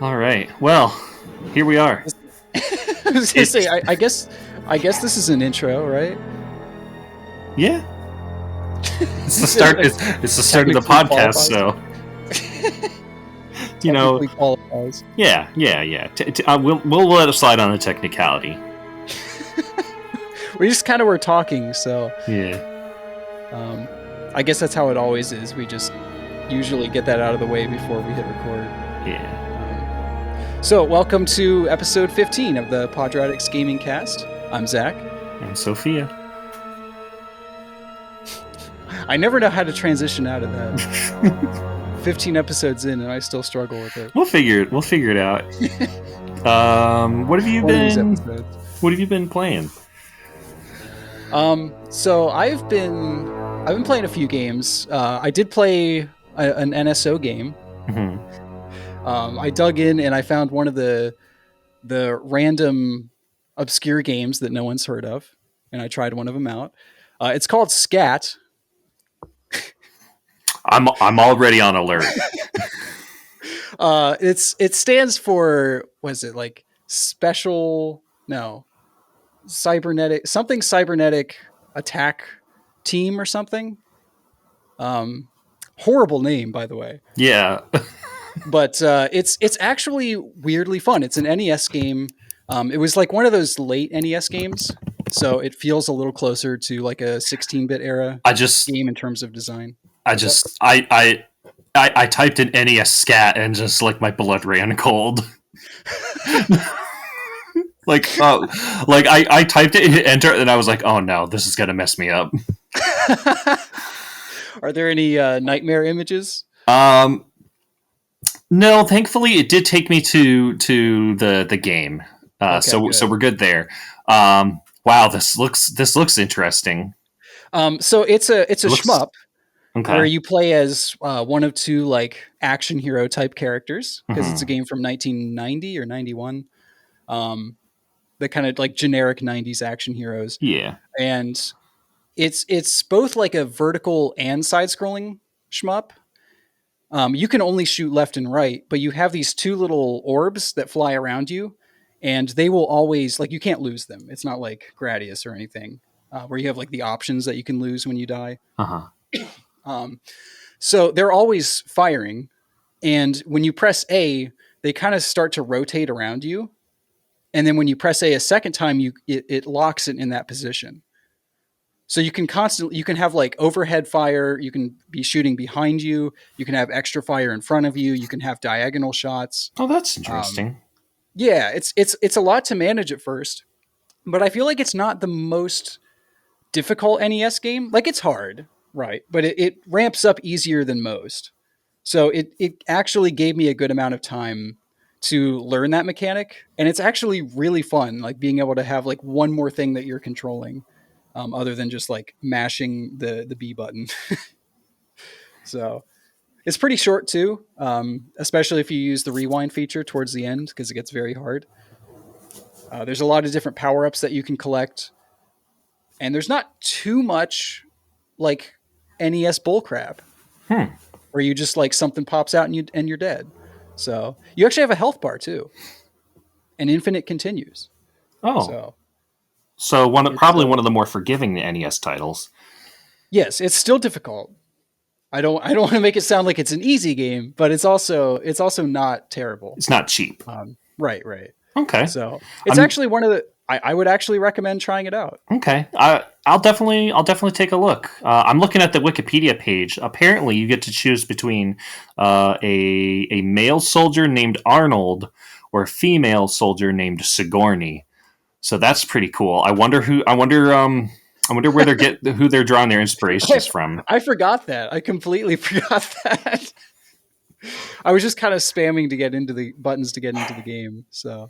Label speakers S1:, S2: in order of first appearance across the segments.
S1: All right. Well, here we are.
S2: I was gonna say, I guess this is an intro, right?
S1: Yeah, it's the
S2: Is it
S1: start.
S2: like
S1: It's the start of the
S2: technically
S1: podcast.
S2: qualifies?
S1: So you know,
S2: Technically qualifies.
S1: yeah. We'll let it slide on the technicality.
S2: We just kind of were talking, so
S1: Yeah.
S2: um, I guess that's how it always is. We just usually get that out of the way before we hit record.
S1: Yeah.
S2: So, welcome to episode 15 of the Podratix Gaming Cast. I'm Zach.
S1: And Sophia.
S2: I never know how to transition out of that. 15 episodes in, and I still struggle with it.
S1: We'll figure it out. What have you
S2: One of these
S1: been?
S2: episodes.
S1: What have you been playing?
S2: So I've been playing a few games. I did play an NSO game.
S1: Mm-hmm.
S2: I dug in and I found one of the random obscure games that no one's heard of, and I tried one of them out. It's called Scat.
S1: I'm already on alert.
S2: It stands for, what is it, like special? No, cybernetic attack team or something. Horrible name, by the way.
S1: Yeah.
S2: But it's actually weirdly fun. It's an NES game. It was like one of those late NES games, so it feels a little closer to like a 16-bit era
S1: I just
S2: game in terms of design.
S1: I just I typed in NES scat and just like my blood ran cold. I typed it, hit enter, and I was like, oh no, this is gonna mess me up.
S2: Are there any nightmare images?
S1: No, thankfully it did take me to the game.
S2: Okay,
S1: so
S2: good.
S1: we're good there. Wow, this looks interesting.
S2: So it's a
S1: It looks
S2: shmup where
S1: okay.
S2: you play as one of two like action hero type characters, because it's a
S1: Mm-hmm.
S2: game from 1990 or 91. The kind of like generic 90s action heroes,
S1: Yeah.
S2: and it's both like a vertical and side scrolling shmup. You can only shoot left and right, but you have these two little orbs that fly around you, and they will always, like, you can't lose them. It's not like Gradius or anything, where you have like the options that you can lose when you die.
S1: Uh huh.
S2: Um, so they're always firing, and when you press A, they kind of start to rotate around you, and then when you press A second time, it locks it in that position. So you can have like overhead fire, you can be shooting behind you, you can have extra fire in front of you, you can have diagonal shots.
S1: Oh, that's
S2: Um,
S1: interesting.
S2: yeah, it's a lot to manage at first, but I feel like it's not the most difficult NES game. Like, it's hard, right? But it ramps up easier than most. So it actually gave me a good amount of time to learn that mechanic, and it's actually really fun, like being able to have like one more thing that you're controlling, other than just like mashing the B button. So it's pretty short too, especially if you use the rewind feature towards the end, because it gets very hard. There's a lot of different power ups that you can collect, and there's not too much like NES bullcrap
S1: Hmm.
S2: where you just like something pops out and you're dead. So you actually have a health bar too, and infinite continues.
S1: Oh,
S2: So
S1: so
S2: it's
S1: probably one of the more forgiving NES titles.
S2: yes, it's still difficult. I don't want to make it sound like it's an easy game, but it's also not terrible.
S1: It's not cheap.
S2: Right.
S1: Okay.
S2: So it's
S1: I'm
S2: actually one of the. I would actually recommend trying it out.
S1: okay. I'll definitely take a look. I'm looking at the Wikipedia page. Apparently, you get to choose between a male soldier named Arnold or a female soldier named Sigourney. So that's pretty cool. I wonder where who they're drawing their inspirations from.
S2: I forgot that. I completely forgot that. I was just kind of spamming to get into the buttons to get into the game. So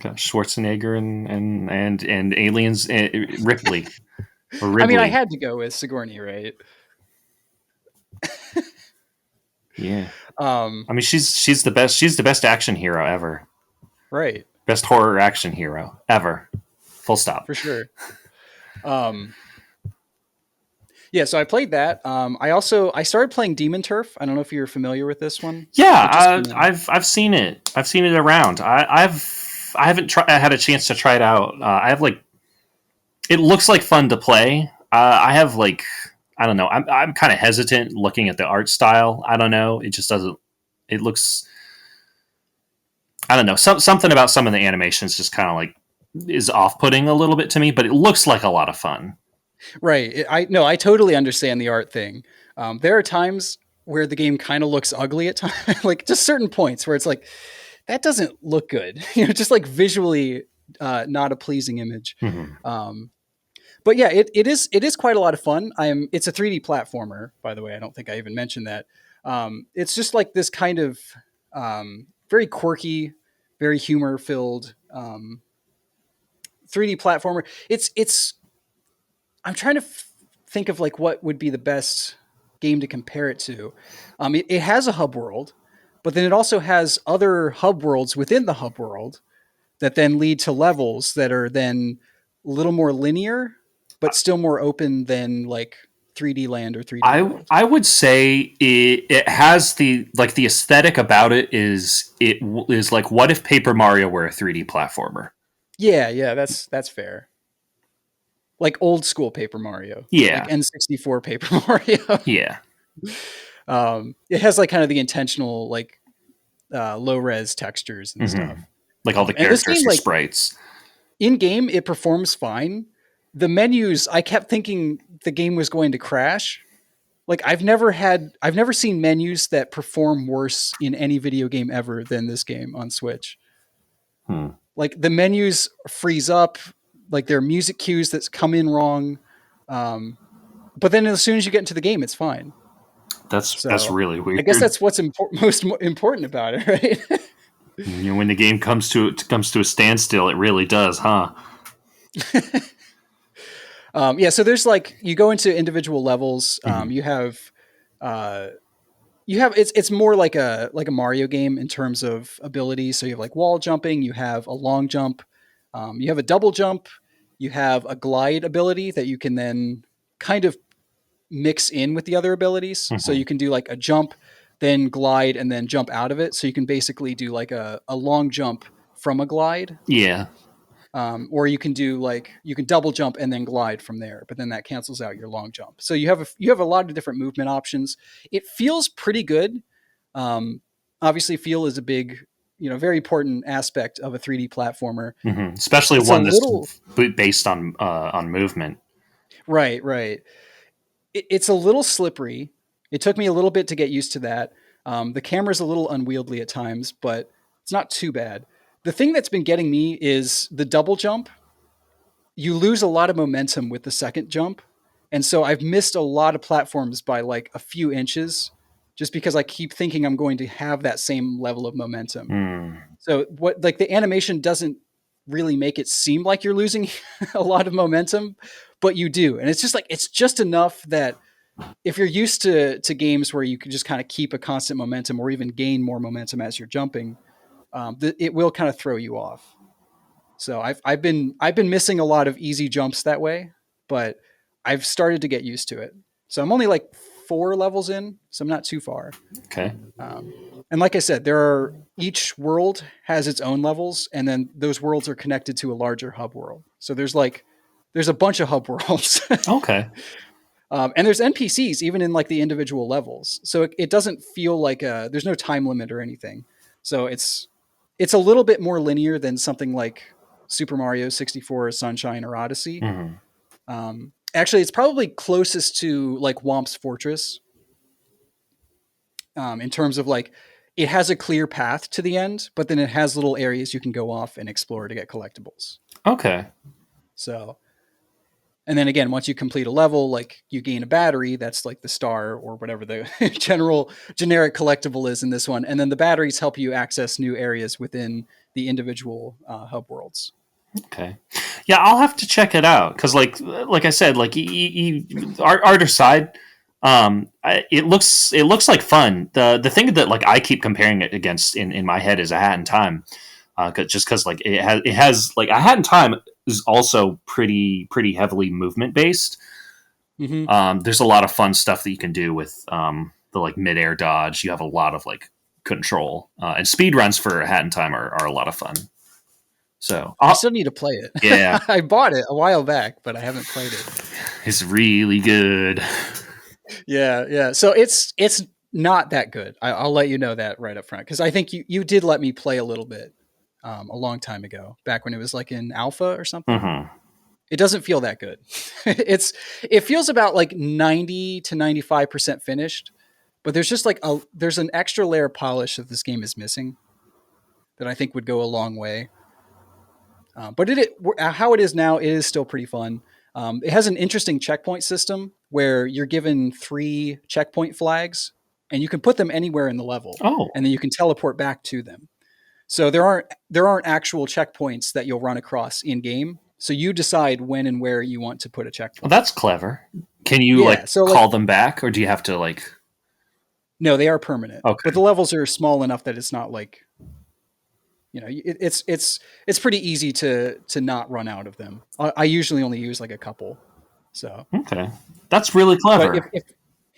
S1: Schwarzenegger and aliens, Ripley or
S2: I mean, I
S1: Ridley.
S2: had to go with Sigourney, right?
S1: Yeah.
S2: Um,
S1: I mean, she's the best. She's the best action hero ever.
S2: right,
S1: Best horror action hero ever. Full stop.
S2: for sure. Um, Yeah, so I played that. I started playing Demon Turf. I don't know if you're familiar with this one. It just
S1: Yeah,
S2: came out.
S1: I've seen it. I've seen it around. I haven't had a chance to try it out. I have like it looks like fun to play. I have like I don't know. I'm kind of hesitant looking at the art style. I don't know. It just doesn't. It looks. I don't know. Something about some of the animations just kind of like is off putting a little bit to me. But it looks like a lot of fun.
S2: Right. I no, I totally understand the art thing. There are times where the game kind of looks ugly at times, like just certain points where it's like that doesn't look good. Just like visually not a pleasing image.
S1: Mm-hmm.
S2: Um, but yeah, it is quite a lot of fun. It's a 3D platformer, by the way. I don't think I even mentioned that. It's just like this kind of very quirky, very humor filled 3D platformer. It's I'm trying to think of like what would be the best game to compare it to. It has a hub world, but then it also has other hub worlds within the hub world that then lead to levels that are then a little more linear, but still more open than like 3D Land or 3D World.
S1: I would say it has the aesthetic about it is like what if Paper Mario were a 3D platformer?
S2: Yeah, yeah, that's fair. Like old school Paper Mario, like
S1: Yeah,
S2: N64 Paper Mario.
S1: yeah.
S2: It has like kind of the intentional like low res textures and
S1: Hmm.
S2: stuff.
S1: Like all the
S2: And this
S1: characters
S2: game,
S1: are
S2: like
S1: sprites.
S2: in game, it performs fine. The menus, I kept thinking the game was going to crash. Like I've never seen menus that perform worse in any video game ever than this game on Switch.
S1: Hmm.
S2: Like the menus freeze up, like there are music cues that come in wrong. Um, but then as soon as you get into the game, it's fine.
S1: That's
S2: So
S1: really
S2: I guess
S1: weird.
S2: that's what's most important about it, right?
S1: When the game comes to a standstill, it really does, huh?
S2: Yeah, so there's like you go into individual levels.
S1: Hmm.
S2: Uh, you have it's more like a Mario game in terms of abilities. So you have like wall jumping, you have a long jump, you have a double jump, you have a glide ability that you can then kind of mix in with the other abilities. So
S1: Hmm.
S2: you can do like a jump, then glide, and then jump out of it. So you can basically do like a long jump from a glide,
S1: Yeah,
S2: or you can do like you can double jump and then glide from there, but then that cancels out your long jump. So you have a lot of different movement options. It feels pretty good. Um, Obviously, feel is a big, very important aspect of a 3D platformer.
S1: especially
S2: It's a
S1: one that's
S2: little
S1: based on movement.
S2: right, right. It's a little slippery. It took me a little bit to get used to that. The camera's a little unwieldy at times, but it's not too bad. The thing that's been getting me is the double jump. You lose a lot of momentum with the second jump. And so I've missed a lot of platforms by like a few inches just because I keep thinking I'm going to have that same level of momentum.
S1: Hmm.
S2: So what like the animation doesn't really make it seem like you're losing a lot of momentum, but you do. And it's just like it's just enough that if you're used to games where you can just kind of keep a constant momentum or even gain more momentum as you're jumping, it will kind of throw you off. So I've been missing a lot of easy jumps that way, but I've started to get used to it. So I'm only like 4 levels in, so I'm not too far.
S1: Okay.
S2: Um, and like I said, there are each world has its own levels, and then those worlds are connected to a larger hub world. So there's a bunch of hub worlds,
S1: Okay.
S2: and there's NPCs even in like the individual levels. So it doesn't feel like there's no time limit or anything. So it's a little bit more linear than something like Super Mario 64, Sunshine, or Odyssey.
S1: Hmm.
S2: Actually, it's probably closest to like Womp's Fortress in terms of like it has a clear path to the end, but then it has little areas you can go off and explore to get collectibles.
S1: Okay.
S2: So, and then again, once you complete a level, like you gain a battery, that's like the star or whatever the generic collectible is in this one. And then the batteries help you access new areas within the individual hub worlds.
S1: Okay. Yeah, I'll have to check it out because, like I said, like art aside, it looks like fun. The thing that like I keep comparing it against in my head is A Hat in Time, just because like it has like A Hat in Time is also pretty heavily movement based.
S2: Hmm.
S1: There's a lot of fun stuff that you can do with the like mid-air dodge. You have a lot of like control, and speed runs for Hat in Time are a lot of fun. So
S2: I still need to play it.
S1: yeah,
S2: I bought it a while back, but I haven't played it.
S1: it's really good.
S2: Yeah, yeah. So it's not that good. I'll let you know that right up front because I think you did let me play a little bit a long time ago, back when it was like in alpha or something.
S1: Mm-hmm.
S2: It doesn't feel that good. It feels about like 90 to 95% finished, but there's just like there's an extra layer of polish that this game is missing that I think would go a long way. But how it is now, it is still pretty fun. It has an interesting checkpoint system where you're given 3 checkpoint flags, and you can put them anywhere in the level,
S1: Oh,
S2: and then you can teleport back to them. So there aren't actual checkpoints that you'll run across in game. So you decide when and where you want to put a
S1: well,
S2: checkpoint.
S1: that's clever. Can you
S2: Yeah.
S1: like
S2: So like,
S1: call them back, or do you have to like?
S2: no, they are permanent, but
S1: Okay.
S2: the levels are small enough that it's not like, it's pretty easy to not run out of them. I usually only use like a couple. So,
S1: Okay. That's really
S2: but
S1: clever.
S2: if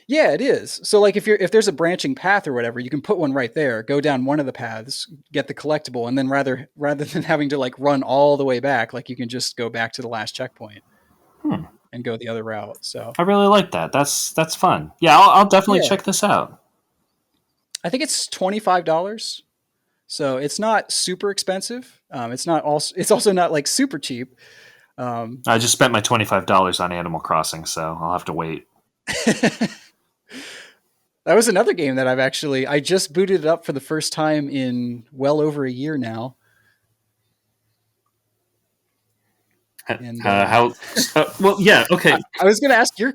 S2: yeah, it is. So like if there's a branching path or whatever, you can put one right there, go down one of the paths, get the collectible, and then rather than having to like run all the way back, like you can just go back to the last checkpoint
S1: Hmm.
S2: and go the other route. So
S1: I really like that. That's fun. Yeah, I'll definitely
S2: yeah,
S1: check this out.
S2: I think it's $25. So it's not super expensive. It's also not like super cheap. Um,
S1: I just spent my $25 on Animal Crossing, so I'll have to wait.
S2: that was another game that I just booted it up for the first time in well over a year now. And
S1: How? Well, yeah. Okay.
S2: I was going to ask your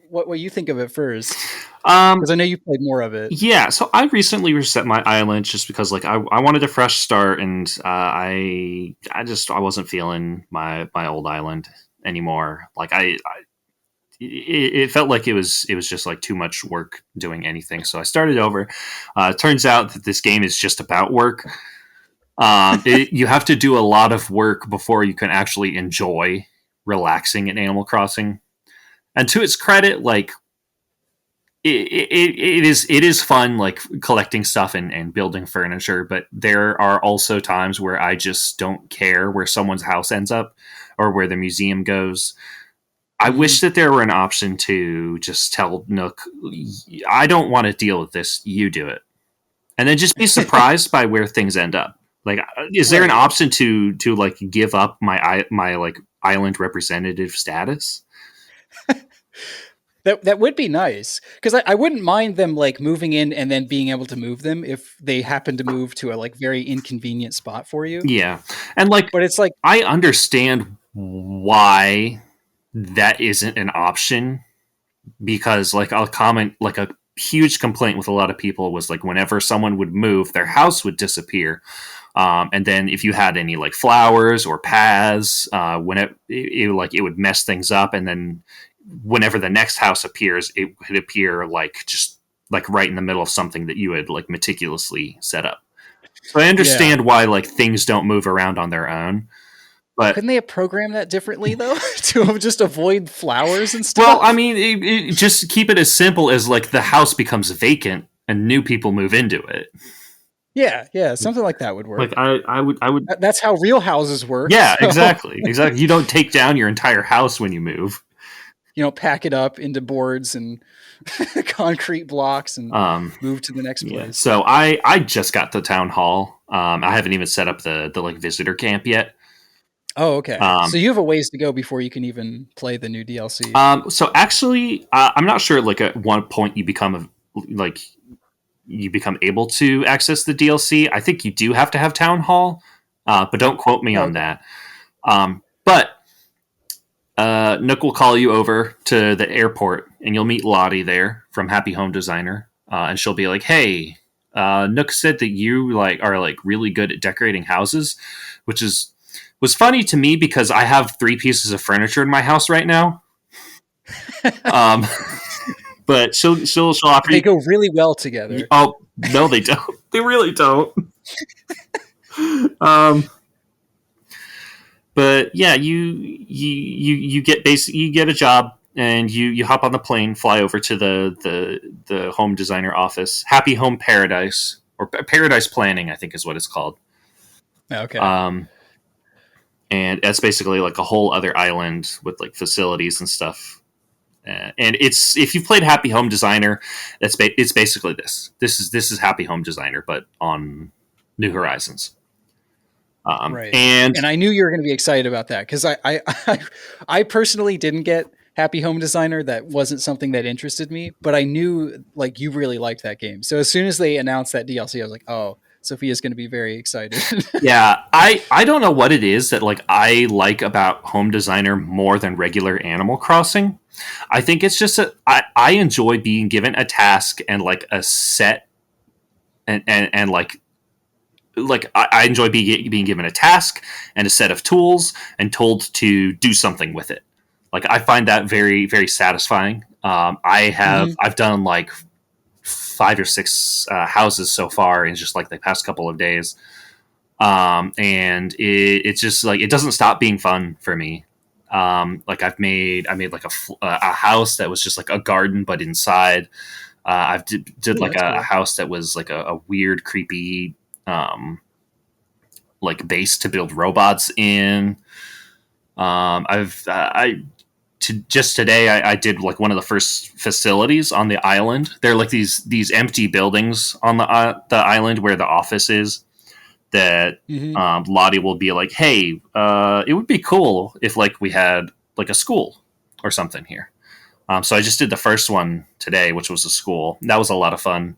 S2: what you think of it first,
S1: Um.
S2: because I know you played more of it.
S1: Yeah. So I recently reset my island just because, like, I wanted a fresh start, and I wasn't feeling my old island anymore. Like it felt like it was just like too much work doing anything. So I started over. It turns out that this game is just about work. You have to do a lot of work before you can actually enjoy relaxing in Animal Crossing. And to its credit, like it is fun, like collecting stuff and building furniture. But there are also times where I just don't care where someone's house ends up or where the museum goes. I
S2: Hmm.
S1: wish that there were an option to just tell Nook, I don't want to deal with this. You do it, and then just be surprised by where things end up. Like, is there an
S2: Right.
S1: option to like give up my like island representative status?
S2: That would be nice because I wouldn't mind them like moving in and then being able to move them if they happen to move to a like very inconvenient spot for you.
S1: Yeah, and like
S2: But it's like,
S1: I understand why that isn't an option because like I'll comment like a huge complaint with a lot of people was like whenever someone would move, their house would disappear. And then if you had any like flowers or paths, when it would mess things up, and then whenever the next house appears, it would appear like just like right in the middle of something that you had like meticulously set up. So I
S2: yeah,
S1: understand why like things don't move around on their own, but
S2: couldn't they have programmed that differently though to just avoid flowers and
S1: well, I
S2: stuff?
S1: mean, just keep it as simple as like the house becomes vacant and new people move into it.
S2: Yeah, yeah, something like that would
S1: Like
S2: work.
S1: I would,
S2: That's how real houses work.
S1: yeah,
S2: So,
S1: exactly, exactly. You don't take down your entire house when you move.
S2: pack it up into boards and concrete blocks and
S1: Um,
S2: move to the next
S1: yeah.
S2: place.
S1: So I just got the town hall. I haven't even set up the like visitor camp yet.
S2: Oh, okay. So
S1: Um,
S2: you have a ways to go before you can even play the new DLC.
S1: so actually, I'm not sure. Like at one point, like you become able to access the DLC. I think you do have to have town hall, but don't quote me
S2: Oh,
S1: on
S2: okay.
S1: that. But Nook will call you over to the airport, and you'll meet Lottie there from Happy Home Designer, and she'll be like, "Hey, Nook said that you like are like really good at decorating houses," which was funny to me because I have 3 pieces of furniture in my house right now. Um, but she'll offer
S2: They
S1: you.
S2: go really well together.
S1: Oh no, they don't. They really don't. Um, but yeah, you get a job and you hop on the plane, fly over to the home designer office, Happy Home Paradise, or Paradise Planning, I think is what it's called.
S2: Okay.
S1: Um, and that's basically like a whole other island with like facilities and stuff. And it's, if you've played Happy Home Designer, it's basically this. This is Happy Home Designer, but on New Horizons.
S2: Right.
S1: And
S2: And I knew you were going to be excited about that because I personally didn't get Happy Home Designer. That wasn't something that interested me, but I knew like you really liked that game. So as soon as they announced that DLC, I was like, oh, Sophia's going to be very excited.
S1: yeah, I don't know what it is that like I like about Home Designer more than regular Animal Crossing. I think it's just that I enjoy being given a task and like a set, and like I enjoy being given a task and a set of tools and told to do something with it. Like I find that very very satisfying.
S2: Hmm.
S1: I've done like 5 or 6 houses so far in just like the past couple of days, and it's just like it doesn't stop being fun for me. Like I made like a house that was just like a garden but inside. I've did
S2: Ooh,
S1: like
S2: that's
S1: a
S2: cool.
S1: house that was like a weird, creepy, like base to build robots in. I just today I did like one of the first facilities on the island. They're like these empty buildings on the island where the office is. That
S2: Hmm.
S1: Lottie will be like, hey, it would be cool if like we had like a school or something here. So I just did the first one today, which was a school. That was a lot of fun.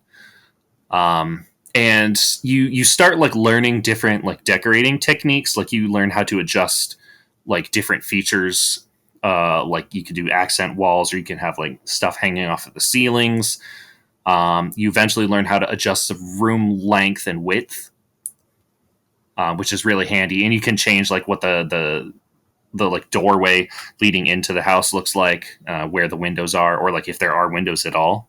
S1: And you start like learning different like decorating techniques. Like you learn how to adjust like different features. Like you can do accent walls, or you can have like stuff hanging off of the ceilings. You eventually learn how to adjust the room length and width, which is really handy. And you can change like what the like doorway leading into the house looks like, where the windows are, or like if there are windows at all.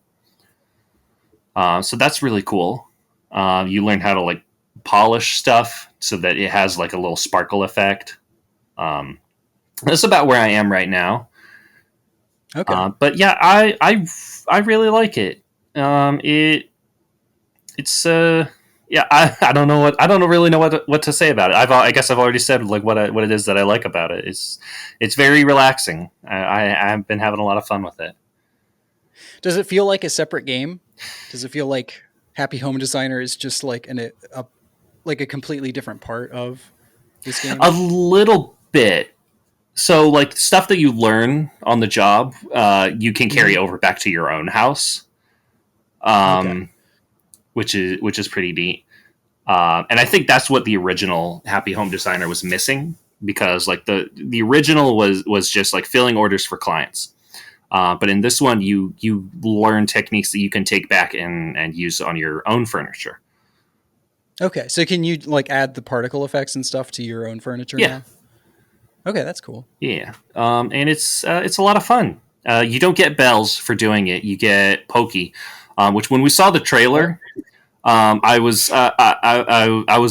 S1: So that's really cool. You learn how to like polish stuff so that it has like a little sparkle effect. Um, that's about where I am right now.
S2: Okay.
S1: But yeah, I really like it. It's yeah, I don't know what, I don't really know what to say about it. I guess I've already said like what it is that I like about it. It's very relaxing. I've been having a lot of fun with it.
S2: Does it feel like a separate game? Does it feel like Happy Home Designer is just like a like a completely different part of this game?
S1: A little bit. So like stuff that you learn on the job, you can carry
S2: Hmm.
S1: over back to your own house,
S2: Okay.
S1: um, which is pretty neat. And I think that's what the original Happy Home Designer was missing, because like the original was just like filling orders for clients. But in this one, you learn techniques that you can take back and use on your own furniture.
S2: Okay. So can you like add the particle effects and stuff to your own furniture
S1: Yeah,
S2: now? Okay, that's cool.
S1: yeah, and it's a lot of fun. You don't get bells for doing it; you get pokey, which when we saw the
S2: What?
S1: trailer, I was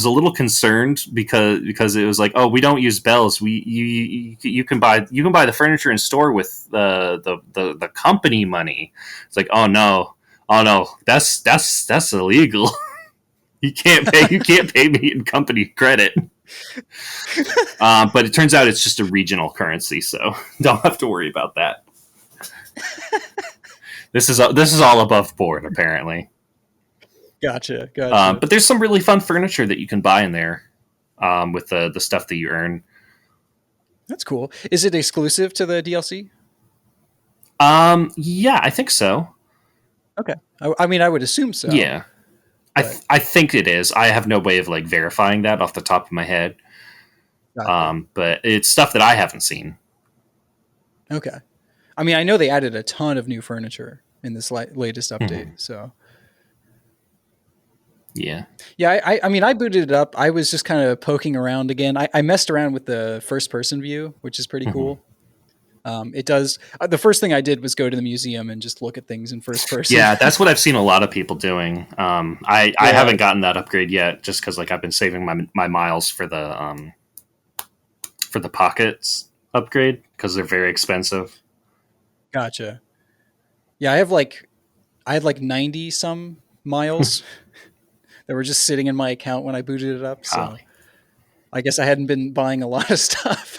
S1: a little concerned because it was like, oh, we don't use bells. You can buy the furniture in store with the company money. It's like, oh no, that's illegal. You can't pay me in company credit. But it turns out it's just a regional currency, so don't have to worry about that. This is all above board apparently.
S2: Gotcha. Gotcha.
S1: But there's some really fun furniture that you can buy in there, with the stuff that you earn.
S2: That's cool. Is it exclusive to the DLC?
S1: Yeah, I think so.
S2: Okay. I mean, I would assume so,
S1: Yeah,
S2: but
S1: I think it is. I have no way of like verifying that off the top of my head.
S2: gotcha.
S1: But it's stuff that I haven't seen.
S2: Okay. I mean, I know they added a ton of new furniture in this latest update.
S1: Mhm.
S2: So
S1: Yeah.
S2: yeah, I mean, I booted it up. I was just kind of poking around again. I messed around with the first person view, which is pretty
S1: Mhm.
S2: cool. It does. The first thing I did was go to the museum and just look at things in first person.
S1: Yeah, that's what I've seen a lot of people doing. I
S2: Yeah.
S1: haven't gotten that upgrade yet, just because like I've been saving my miles for the pockets upgrade because they're very expensive.
S2: Gotcha. Yeah, I had like 90 some miles that were just sitting in my account when I booted it up. So
S1: Golly.
S2: I guess I hadn't been buying a lot of stuff.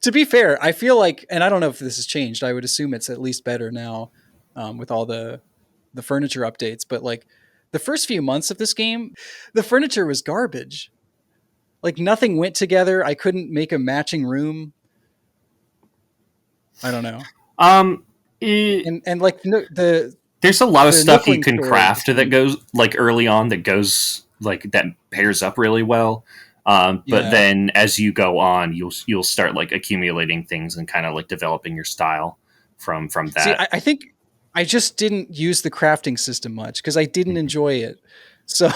S2: To be fair, I feel like, and I don't know if this has changed. I would assume it's at least better now with all the furniture updates. But like the first few months of this game, the furniture was garbage. Like nothing went together. I couldn't make a matching room. I don't know.
S1: Um, it,
S2: And like
S1: there's a lot of
S2: the
S1: stuff you
S2: Nookling
S1: can
S2: store is the
S1: craft that
S2: same.
S1: goes like early on that goes like that pairs up really well. But
S2: Yeah.
S1: then as you go on, you'll start like accumulating things and kind of like developing your style from
S2: See,
S1: that.
S2: I think I just didn't use the crafting system much because I didn't enjoy it. So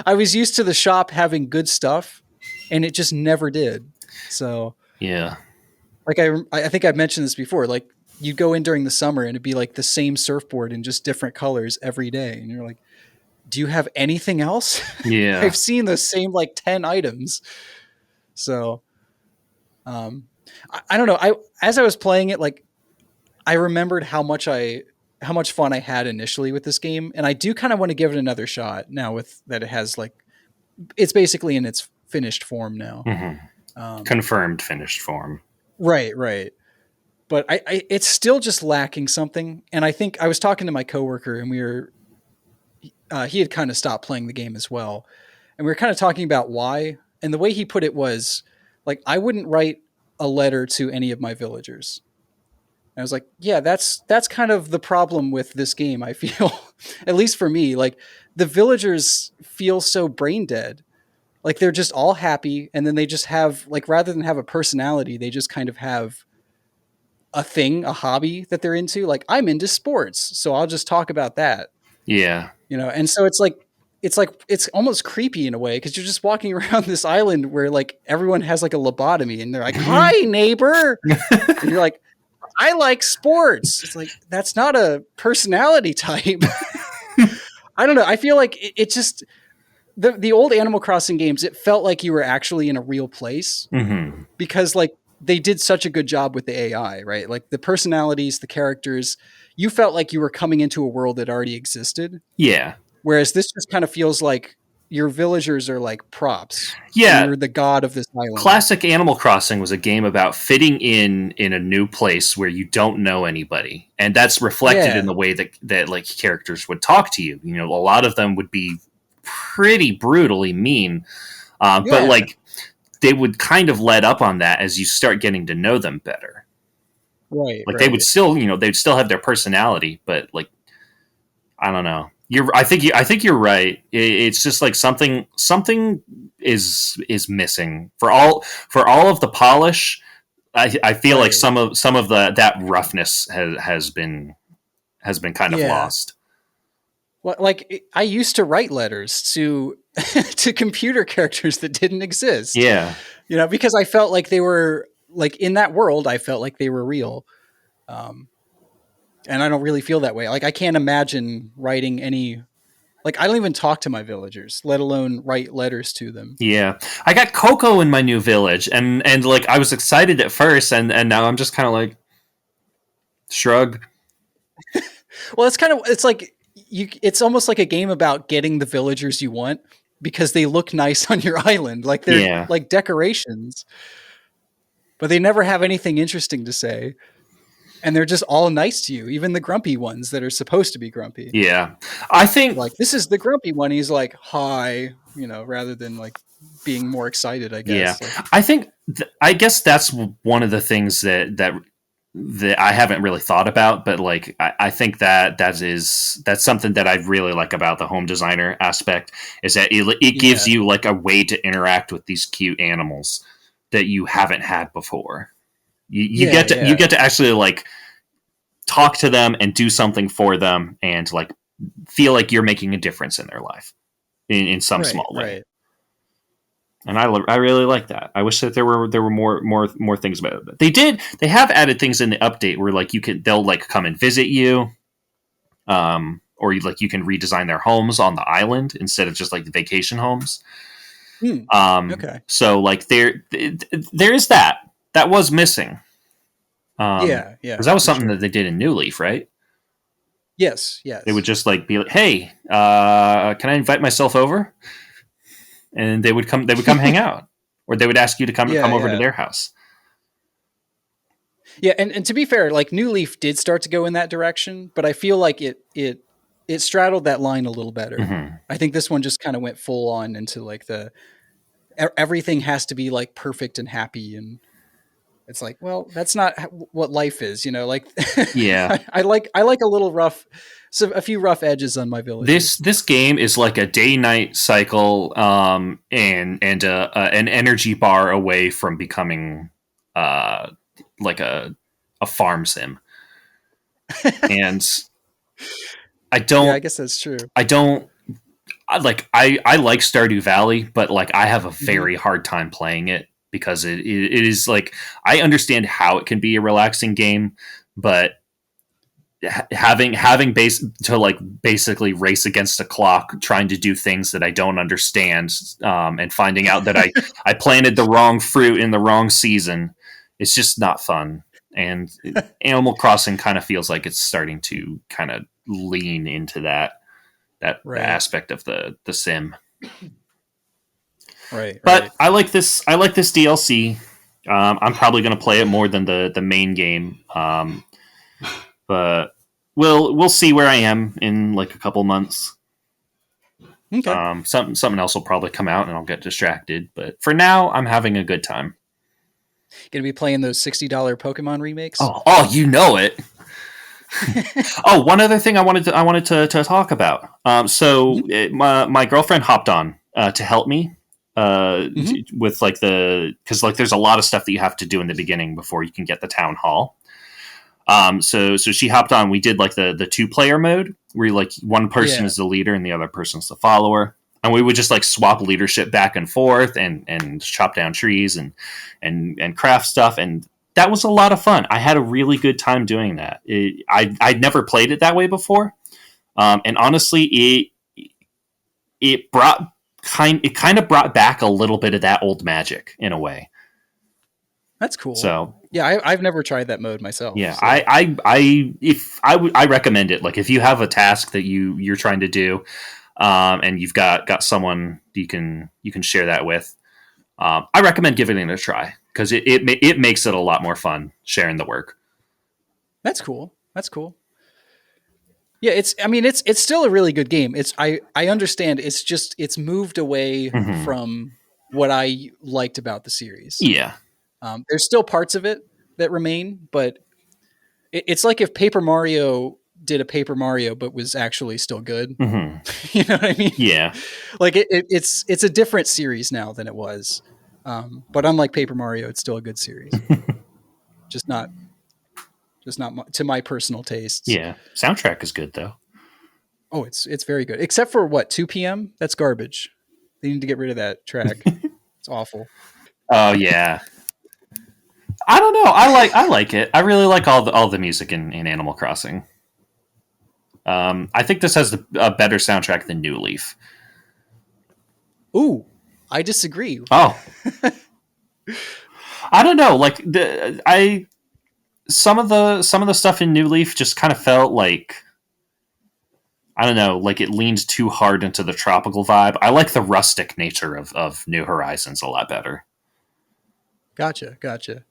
S2: I was used to the shop having good stuff, and it just never did. So
S1: Yeah,
S2: like I think I've mentioned this before. Like you'd go in during the summer and it'd be like the same surfboard in just different colors every day, and you're like, "Do you have anything else?"
S1: yeah,
S2: I've seen the same like 10 items. So um, I don't know. I as I was playing it, like I remembered how much fun I had initially with this game, and I do kind of want to give it another shot now with that it has like it's basically in its finished form now.
S1: hmm
S2: Um,
S1: confirmed finished form.
S2: right, right. But it's still just lacking something, and I think I was talking to my coworker, and we were he had kind of stopped playing the game as well, and we were kind of talking about why. And the way he put it was like I wouldn't write a letter to any of my villagers. I was like, yeah, that's kind of the problem with this game. I feel, at least for me, like the villagers feel so brain dead. Like they're just all happy, and then they just have like rather than have a personality, they just kind of have a thing, a hobby that they're into. Like I'm into sports, so I'll just talk about that,
S1: Yeah.
S2: And so it's almost creepy in a way because you're just walking around this island where like everyone has like a lobotomy, and they're like, "Hi, neighbor," and you're like, I like sports. It's like that's not a personality type. I don't know. I feel like it just the old Animal Crossing games. It felt like you were actually in a real place
S1: hmm
S2: because like they did such a good job with the AI, right? Like the personalities, the characters. You felt like you were coming into a world that already existed.
S1: Yeah.
S2: Whereas this just kind of feels like your villagers are like props, and
S1: Yeah.
S2: you're the god of this island.
S1: Classic Animal Crossing was a game about fitting in a new place where you don't know anybody, and that's reflected in
S2: Yeah,
S1: the way that like characters would talk to you. You know, a lot of them would be pretty brutally mean, but
S2: yeah,
S1: like they would kind of let up on that as you start getting to know them better.
S2: right,
S1: Like they would
S2: right.
S1: still, they'd still have their personality, but like I don't know. I think you're right. It's just like something is missing for all of the polish. I feel like
S2: Right.
S1: some of the that roughness has been kind of
S2: Yeah.
S1: lost.
S2: Well, like I used to write letters to to computer characters that didn't exist.
S1: Yeah,
S2: Because I felt like they were like in that world. I felt like they were real, um, and I don't really feel that way. Like I can't imagine writing any. Like I don't even talk to my villagers, let alone write letters to them.
S1: yeah. I got Coco in my new village, and like I was excited at first, and now I'm just kind of like shrug.
S2: Well, it's like you. It's almost like a game about getting the villagers you want because they look nice on your island. Like they're
S1: Yeah,
S2: like decorations, but they never have anything interesting to say. And they're just all nice to you, even the grumpy ones that are supposed to be grumpy.
S1: yeah. I think
S2: Like, this is the grumpy one. He's like, hi, rather than like being more excited, I
S1: yeah.
S2: guess. Like,
S1: I guess that's one of the things that I haven't really thought about, but like I think that's something that I really like about the home designer aspect is that it gives
S2: yeah.
S1: you like a way to interact with these cute animals that you haven't had before.
S2: Yeah,
S1: You
S2: yeah.
S1: get to actually like talk to them and do something for them and like feel like you're making a difference in their life in some
S2: Right,
S1: small way.
S2: right.
S1: And I really like that. I wish that there were more things about it. They have added things in the update where like they'll like come and visit you, or like you can redesign their homes on the island instead of just like the vacation homes.
S2: Okay.
S1: So like there is that was missing.
S2: Yeah, yeah,
S1: Because that was
S2: for
S1: something
S2: sure.
S1: that they did in New Leaf, right?
S2: Yes,
S1: They would
S2: yes.
S1: just like be like, "Hey, can I invite myself over?" And they would come. They would come hang out, or they would ask you to come
S2: Yeah,
S1: over to
S2: yeah.
S1: their house.
S2: Yeah, and to be fair, like New Leaf did start to go in that direction, but I feel like it straddled that line a little better.
S1: Hmm.
S2: I think this one just kind of went full on into like everything has to be like perfect and happy, and it's like, well, that's not what life is, you know. Like,
S1: Yeah,
S2: I like a little rough, so a few rough edges on my
S1: this
S2: villagers.
S1: this game is like a day night cycle, and an energy bar away from becoming uh like a farm sim. And I
S2: Yeah, I
S1: don't
S2: guess that's true.
S1: I don't I like Stardew Valley, but like I have a
S2: Hmm.
S1: very hard time playing it because it is like I understand how it can be a relaxing game, but having base to like basically race against a clock trying to do things that I don't understand, and finding out that I planted the wrong fruit in the wrong season, it's just not fun. And Animal Crossing kind of feels like it's starting to kind of lean into that
S2: Right,
S1: aspect of the sim.
S2: right,
S1: But
S2: right.
S1: I like this DLC. I'm probably going to play it more than the main game. But we'll see where I am in like a couple months.
S2: Okay,
S1: Something else will probably come out and I'll get distracted. But for now, I'm having a good time.
S2: gonna be playing those $60 Pokemon remakes.
S1: You know it. Oh, one other thing I wanted to talk about.
S2: Hmm.
S1: My girlfriend hopped on to help me
S2: Hmm.
S1: with like because like there's a lot of stuff that you have to do in the beginning before you can get the town hall. So she hopped on. We did like the 2 player mode where like one person
S2: Yeah,
S1: is the leader and the other person's the follower, and we would just like swap leadership back and forth and chop down trees and craft stuff, and that was a lot of fun. I had a really good time doing that. I'd never played it that way before, and honestly, it kind of brought back a little bit of that old magic in a way.
S2: that's cool.
S1: So
S2: Yeah, I've never tried that mode myself.
S1: yeah,
S2: So
S1: I recommend it. Like if you have a task that you're trying to do, and you've got someone you can share that with, I recommend giving it a try because it makes it a lot more fun sharing the work.
S2: that's cool. That's cool. Yeah, it's. I mean, it's still a really good game. It's. I understand. It's just it's moved away
S1: Hmm.
S2: from what I liked about the series.
S1: Yeah.
S2: There's still parts of it that remain, but it's like if Paper Mario did a Paper Mario but was actually still good.
S1: Hmm.
S2: You know what I mean?
S1: Yeah.
S2: Like it's a different series now than it was. But unlike Paper Mario, it's still a good series. Just not to my personal tastes.
S1: Yeah. Soundtrack is good though.
S2: Oh, it's very good. Except for what 2 p.m. That's garbage. They need to get rid of that track. It's awful.
S1: Oh yeah. I don't know. I like it. I really like all the music in Animal Crossing. I think this has a better soundtrack than New Leaf.
S2: Ooh, I disagree.
S1: Oh, I don't know. Like the I some of the stuff in New Leaf just kind of felt like I don't know, like it leaned too hard into the tropical vibe. I like the rustic nature of New Horizons a lot better.
S2: Gotcha, gotcha.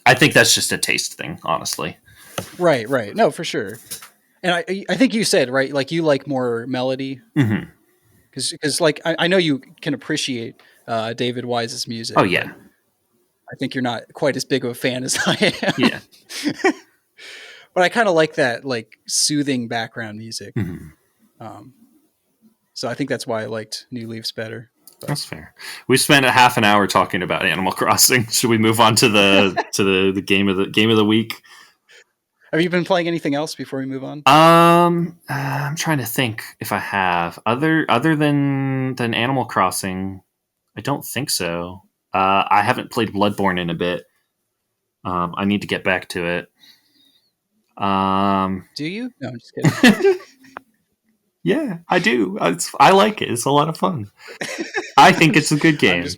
S1: I think that's just a taste thing, honestly.
S2: Right, right. No, for sure. And I think you said right, like you like more melody
S1: Hmm.
S2: because like I know you can appreciate David Wise's
S1: Oh
S2: music, but
S1: yeah,
S2: I think you're not quite as big of a fan as I am.
S1: yeah.
S2: But I kind of like that like soothing background music.
S1: Hmm.
S2: Um, so I think that's why I liked New Leaves better. But
S1: That's fair. We spent a half an hour talking about Animal Crossing. Should we move on to the game of the week?
S2: have you been playing anything else before we move on?
S1: I'm trying to think if I have other than Animal Crossing. I don't think so. I haven't played Bloodborne in a bit. I need to get back to it. Um,
S2: Do you? No, I'm just kidding.
S1: yeah, I do. I like it. It's a lot of fun. I think it's a good
S2: I'm
S1: game.
S2: just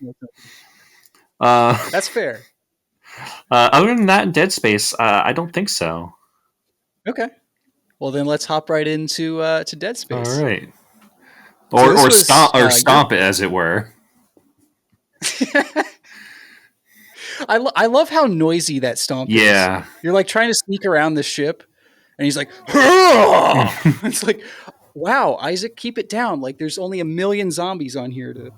S1: Uh,
S2: that's fair.
S1: Other than that, in Dead Space, I don't think so.
S2: Okay. Well, then let's hop right into to Dead
S1: All
S2: Space.
S1: right,
S2: So this
S1: or
S2: was your.
S1: stomp it, as it were.
S2: I love how noisy that stomp is.
S1: Yeah.
S2: You're like trying to sneak around the ship, and he's like, it's like, wow, Isaac, keep it down. Like there's only a million zombies on here to.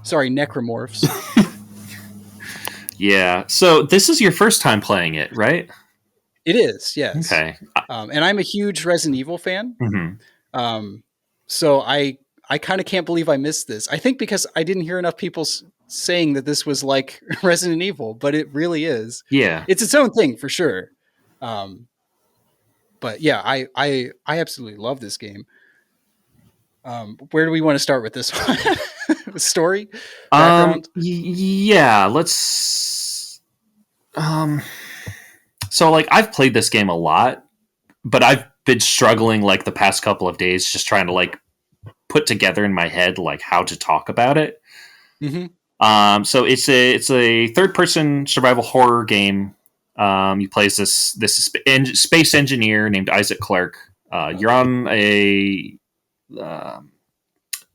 S2: Sorry, necromorphs.
S1: Yeah. So this is your first time playing it, right?
S2: It is, yes.
S1: Okay.
S2: And I'm a huge Resident Evil fan.
S1: Mhm.
S2: Um, so I kind of can't believe I missed this. I think because I didn't hear enough people saying that this was like Resident Evil, but it really is.
S1: Yeah.
S2: It's its own thing for sure. Um, but yeah, I absolutely love this game. Where do we want to start with this one? Story, background.
S1: Yeah. Let's. Um. So like I've played this game a lot, but I've been struggling like the past couple of days just trying to like put together in my head like how to talk about it.
S2: Mm-hmm.
S1: So it's a third person survival horror game. You play as this space engineer named Isaac Clarke. You're on a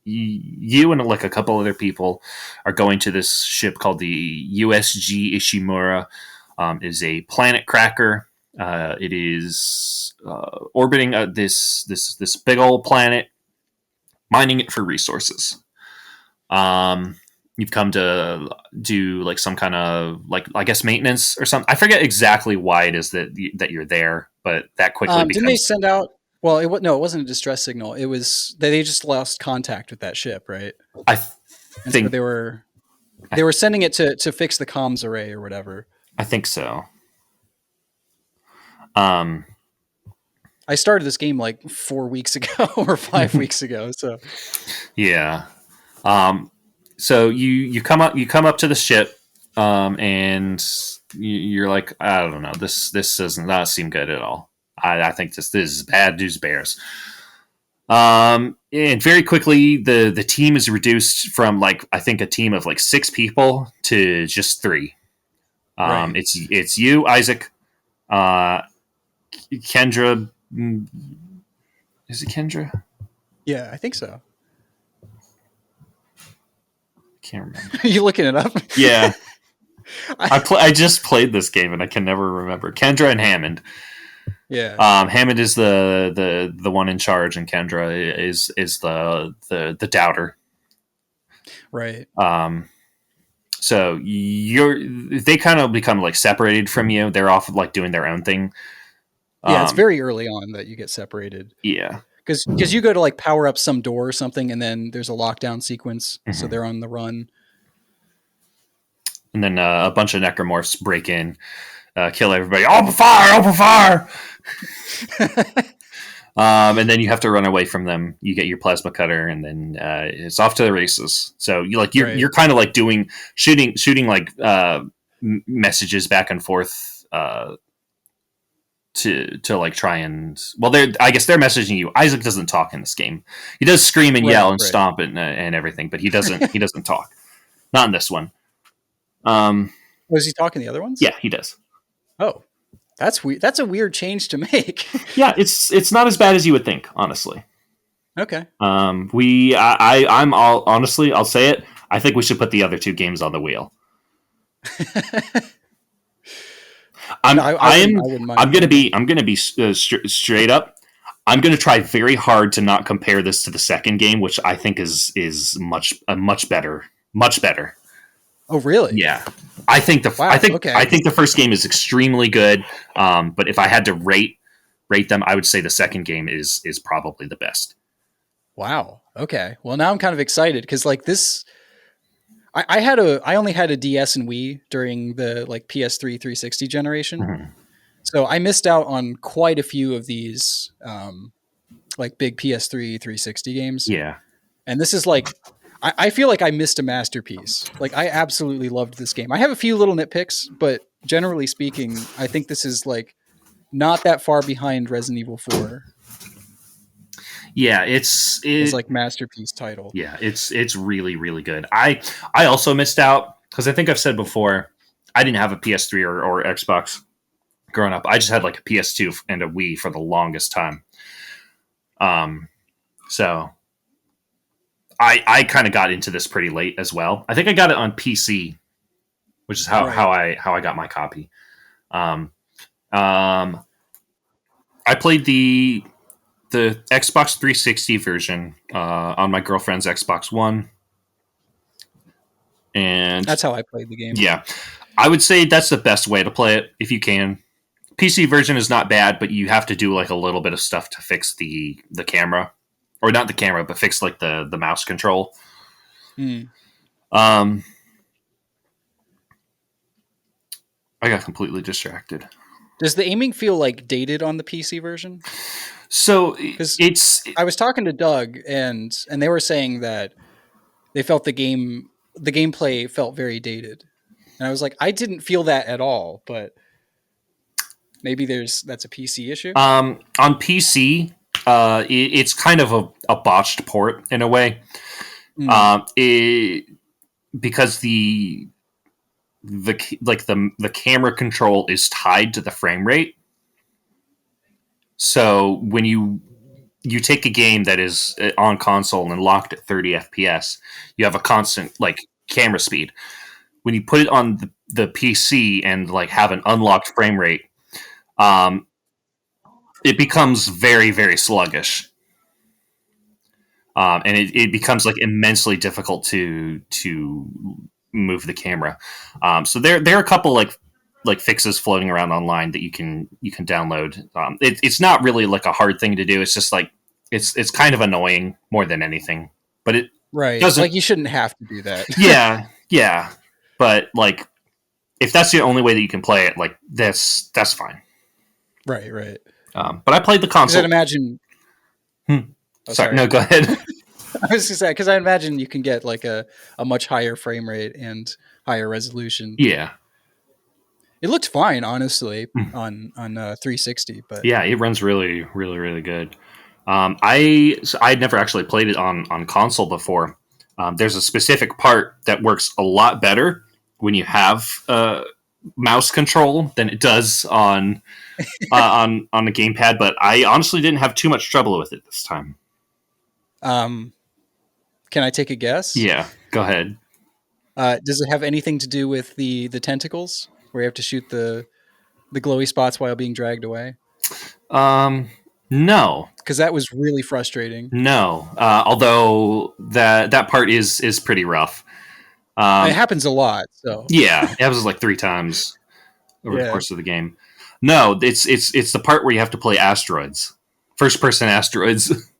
S1: you and like a couple other people are going to this ship called the USG Ishimura. Is a planet cracker. It is orbiting this big old planet, mining it for resources. You've come to do like some kind of like I guess maintenance or something. I forget exactly why it is that you're there, but that quickly
S2: Didn't they
S1: becomes.
S2: send out? Well, no, it wasn't a distress signal. It was they just lost contact with that ship, right?
S1: I
S2: And so
S1: think
S2: they were sending it to fix the comms array or whatever.
S1: I think so. Um,
S2: I started this game like 4 weeks ago or 5 weeks ago. So
S1: yeah. So you come up to the ship, and you're like, I don't know, this does not seem good at all. I think this is bad news bears. And very quickly the team is reduced from like I think a team of like 6 people to just 3.
S2: right,
S1: It's you, Isaac, uh, Kendra. Is it Kendra?
S2: yeah, I think so.
S1: Can't remember.
S2: Are you looking it up?
S1: Yeah,
S2: I,
S1: I just played this game and I can never remember. Kendra and Hammond.
S2: yeah,
S1: Hammond is the one in charge, and Kendra is the doubter.
S2: right.
S1: So they kind of become like separated from you. They're off like doing their own thing.
S2: Yeah, it's
S1: Um,
S2: very early on that you get separated
S1: yeah.
S2: because you go to like power up some door or something, and then there's a lockdown sequence, so
S1: Mhm.
S2: they're on the run.
S1: And then a bunch of necromorphs break in, kill everybody. Open fire! Open fire! And then you have to run away from them. You get your plasma cutter, and then it's off to the races. So
S2: Right.
S1: you're kind of like doing shooting like messages back and forth to like try and they're I guess they're messaging you. Isaac doesn't talk in this game. He does scream and yell
S2: Right.
S1: and
S2: Right.
S1: stomp and everything, but he doesn't talk. Not in this one. Um,
S2: Was he talking the other ones?
S1: yeah, he does.
S2: Oh, that's weird. That's a weird change to make.
S1: Yeah, it's not as bad as you would think, honestly.
S2: Okay.
S1: I'm all honestly, I'll say it. I think we should put the other 2 games on the wheel.
S2: No, I wouldn't mind.
S1: I'm gonna be straight up. I'm gonna try very hard to not compare this to the second game, which I think is much better, much better.
S2: Oh, really?
S1: Yeah,
S2: Wow. Okay.
S1: I think the first game is extremely good. But if I had to rate them, I would say the second game is probably the best.
S2: Wow. Okay. Well, now I'm kind of excited because like this, I only had a DS and Wii during the like PS3 360 generation,
S1: Mhm.
S2: so I missed out on quite a few of these like big PS3 360 games.
S1: Yeah,
S2: And this is like, I feel like I missed a masterpiece. Like I absolutely loved this game. I have a few little nitpicks, but generally speaking, I think this is like not that far behind Resident Evil 4
S1: yeah,
S2: as like masterpiece title.
S1: yeah, it's really really good. I also missed out because I think I've said before I didn't have a PS3 or Xbox growing up. I just had like a PS2 and a Wii for the longest time. So I kind of got into this pretty late as well. I think I got it on PC, which is how I got my copy. Um, um, I played the Xbox 360 version on my girlfriend's Xbox One, and
S2: That's how I played the game.
S1: yeah, I would say that's the best way to play it if you can. PC version is not bad, but you have to do like a little bit of stuff to fix the camera, or not the camera, but fix like the mouse control. I got completely distracted.
S2: Does the aiming feel like dated on the PC version?
S1: So
S2: I was talking to Doug and they were saying that they felt the gameplay felt very dated. And I was like, I didn't feel that at all, but maybe that's a PC issue.
S1: On PC, it's kind of a botched port in a way. Because the camera control is tied to the frame rate. So when you take a game that is on console and locked at 30 FPS, you have a constant like camera speed. When you put it on the PC and like have an unlocked frame rate, it becomes very, very sluggish. And it becomes like immensely difficult to move the camera. So there are a couple like fixes floating around online that you can download. It's not really like a hard thing to do. It's just like it's kind of annoying more than anything. But it doesn't,
S2: like you shouldn't have to do that.
S1: yeah. But like if that's the only way that you can play it, like that's fine.
S2: Right.
S1: But I played the console.
S2: I'd imagine.
S1: Sorry, no, go ahead.
S2: I was just saying because I imagine you can get like a much higher frame rate and higher resolution.
S1: Yeah,
S2: it looked fine, honestly, on 360. But
S1: yeah, it runs really, really, really good. I'd never actually played it on console before. There's a specific part that works a lot better when you have mouse control than it does on on the gamepad. But I honestly didn't have too much trouble with it this time.
S2: Can I take a guess?
S1: Yeah, go ahead.
S2: Does it have anything to do with the tentacles, where you have to shoot the glowy spots while being dragged away?
S1: No,
S2: because that was really frustrating.
S1: No, although that part is pretty rough.
S2: It happens a lot. So
S1: yeah, it happens like 3 times over the course of the game. No, it's the part where you have to play asteroids, first person asteroids.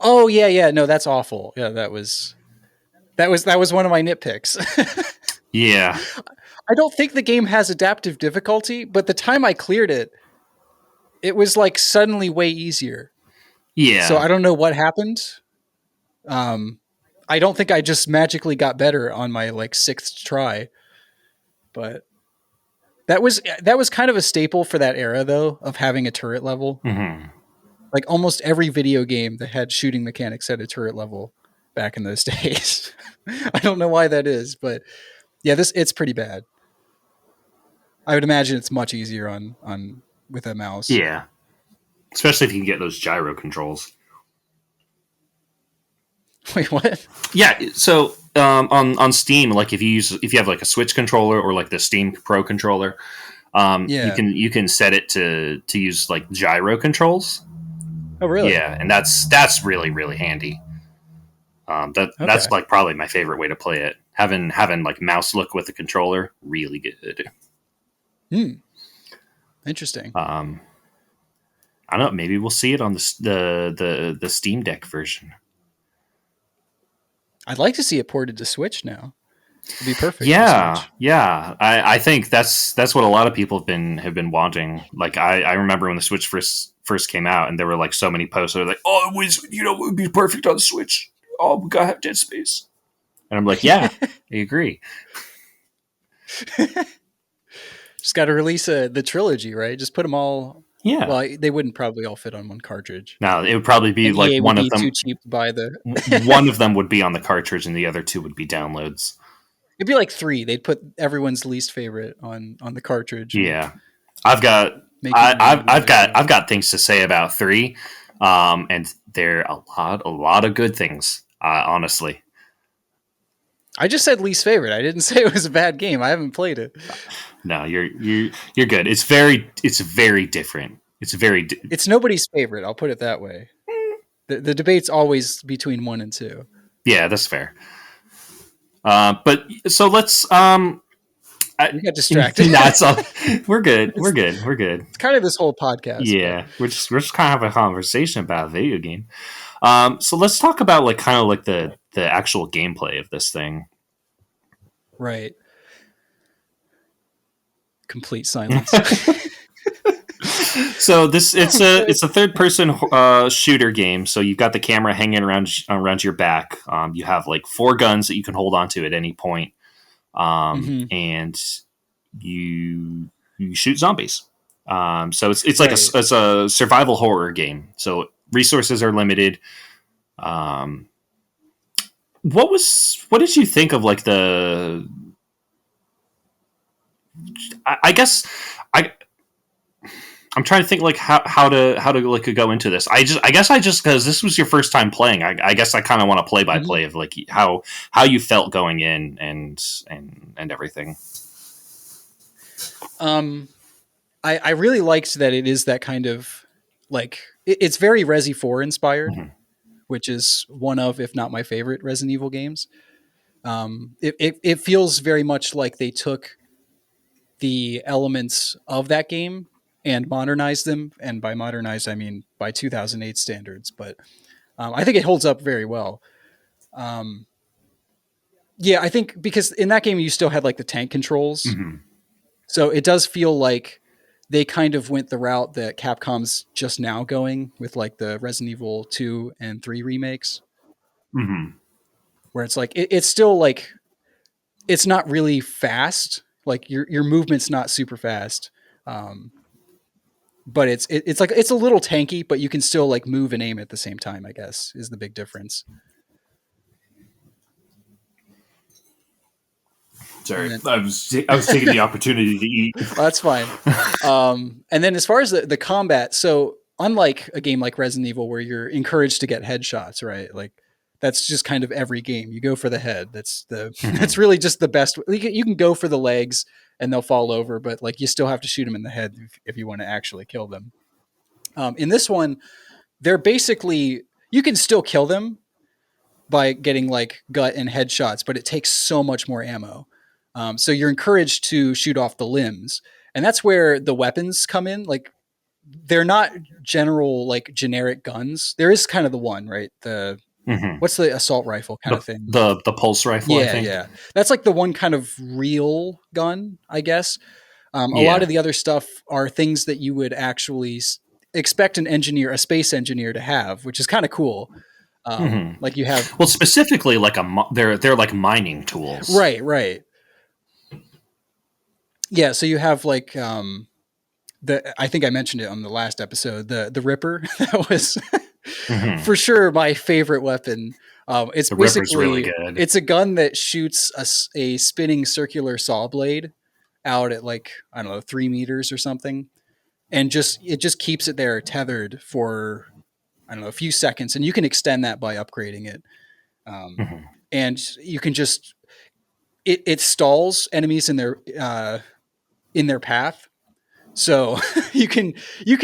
S2: Oh yeah. No, that's awful. Yeah, that was one of my nitpicks.
S1: Yeah.
S2: I don't think the game has adaptive difficulty, but the time I cleared it, it was like suddenly way easier.
S1: Yeah.
S2: So I don't know what happened. I don't think I just magically got better on my like 6th try, but that was kind of a staple for that era though, of having a turret level.
S1: Mm-hmm.
S2: Like almost every video game that had shooting mechanics had a turret level back in those days. I don't know why that is, but yeah, it's pretty bad. I would imagine it's much easier on with a mouse.
S1: Yeah. Especially if you can get those gyro controls.
S2: Wait, what?
S1: Yeah, so on Steam, like if you have like a Switch controller or like the Steam Pro controller, you can set it to use like gyro controls.
S2: Oh, really?
S1: Yeah, and that's really, really handy. That's like probably my favorite way to play it. Having like mouse look with the controller, really good.
S2: Interesting.
S1: I don't know. Maybe we'll see it on the Steam Deck version.
S2: I'd like to see it ported to Switch now. It'd be perfect.
S1: Yeah. I think that's what a lot of people have been wanting. Like I remember when the Switch first came out, and there were like so many posts that were like, "Oh, it would be perfect on the Switch. Oh, we gotta have Dead Space." And I'm like, "Yeah, I agree."
S2: Just got to release the trilogy, right? Just put them all.
S1: Yeah.
S2: Well, they wouldn't probably all fit on one cartridge.
S1: No, it would probably be
S2: and
S1: like
S2: EA
S1: one
S2: would
S1: of them.
S2: Too cheap to buy the.
S1: One of them would be on the cartridge, and the other 2 would be downloads.
S2: It'd be like 3. They'd put everyone's least favorite on the cartridge and
S1: Yeah, I've got
S2: make it unbeatable.
S1: I've got things to say about 3, and they're a lot of good things. Honestly,
S2: I just said least favorite. I didn't say it was a bad game. I haven't played it.
S1: no, you're good. It's very different. It's very
S2: It's nobody's favorite. I'll put it that way. The debate's always between 1 and 2.
S1: yeah, that's fair. But so let's
S2: We got distracted.
S1: no, it's all, we're good. We're good. We're good.
S2: It's kind of this whole podcast.
S1: Yeah, we're just kind of having a conversation about a video game. So let's talk about like kind of like the actual gameplay of this thing.
S2: Right. Complete silence.
S1: So it's a third person shooter game. So you've got the camera hanging around your back. You have like 4 guns that you can hold onto at any point, and you shoot zombies. So it's like
S2: Right.
S1: it's a survival horror game. So resources are limited. What did you think of like I guess I'm trying to think like how to like go into this. I guess because this was your first time playing, I guess I kind of want to play by play of like how you felt going in and everything.
S2: I really liked that it is that kind of like it's very Resi 4 inspired, which is one of, if not my favorite, Resident Evil games. It feels very much like they took the elements of that game and modernized them. And by modernized, I mean by 2008 standards. But I think it holds up very well. Yeah, I think because in that game you still had like the tank controls, so it does feel like they kind of went the route that Capcom's just now going with like the Resident Evil 2 and 3 remakes, where it's like it's still like it's not really fast, like your movement's not super fast, but it's like it's a little tanky, but you can still like move and aim at the same time, I guess, is the big difference.
S1: Sorry,
S2: Then,
S1: I was taking the opportunity to eat.
S2: that's fine. And then as far as the combat, so unlike a game like Resident Evil where you're encouraged to get headshots, right? Like that's just kind of every game. You go for the head. That's really just the best. You can go for the legs and they'll fall over, but like you still have to shoot them in the head if you want to actually kill them. In this one, they're basically you can still kill them by getting like gut and headshots, but it takes so much more ammo. So you're encouraged to shoot off the limbs, and that's where the weapons come in. Like they're not general like generic guns. There is kind of the one, right? The what's the assault rifle kind of thing?
S1: The pulse rifle.
S2: Yeah,
S1: I think.
S2: yeah. That's like the one kind of real gun, I guess. A lot of the other stuff are things that you would actually expect a space engineer to have, which is kind of cool. Like you have,
S1: well, specifically like they're like mining tools.
S2: right. Yeah, so you have like I think I mentioned it on the last episode, the Ripper. That was for sure my favorite weapon. It's
S1: The
S2: basically
S1: Ripper's really good.
S2: It's a gun that shoots a spinning circular saw blade out at like I don't know 3 meters or something, and it just keeps it there tethered for I don't know a few seconds, and you can extend that by upgrading it. And you can just it stalls enemies in their path. So you can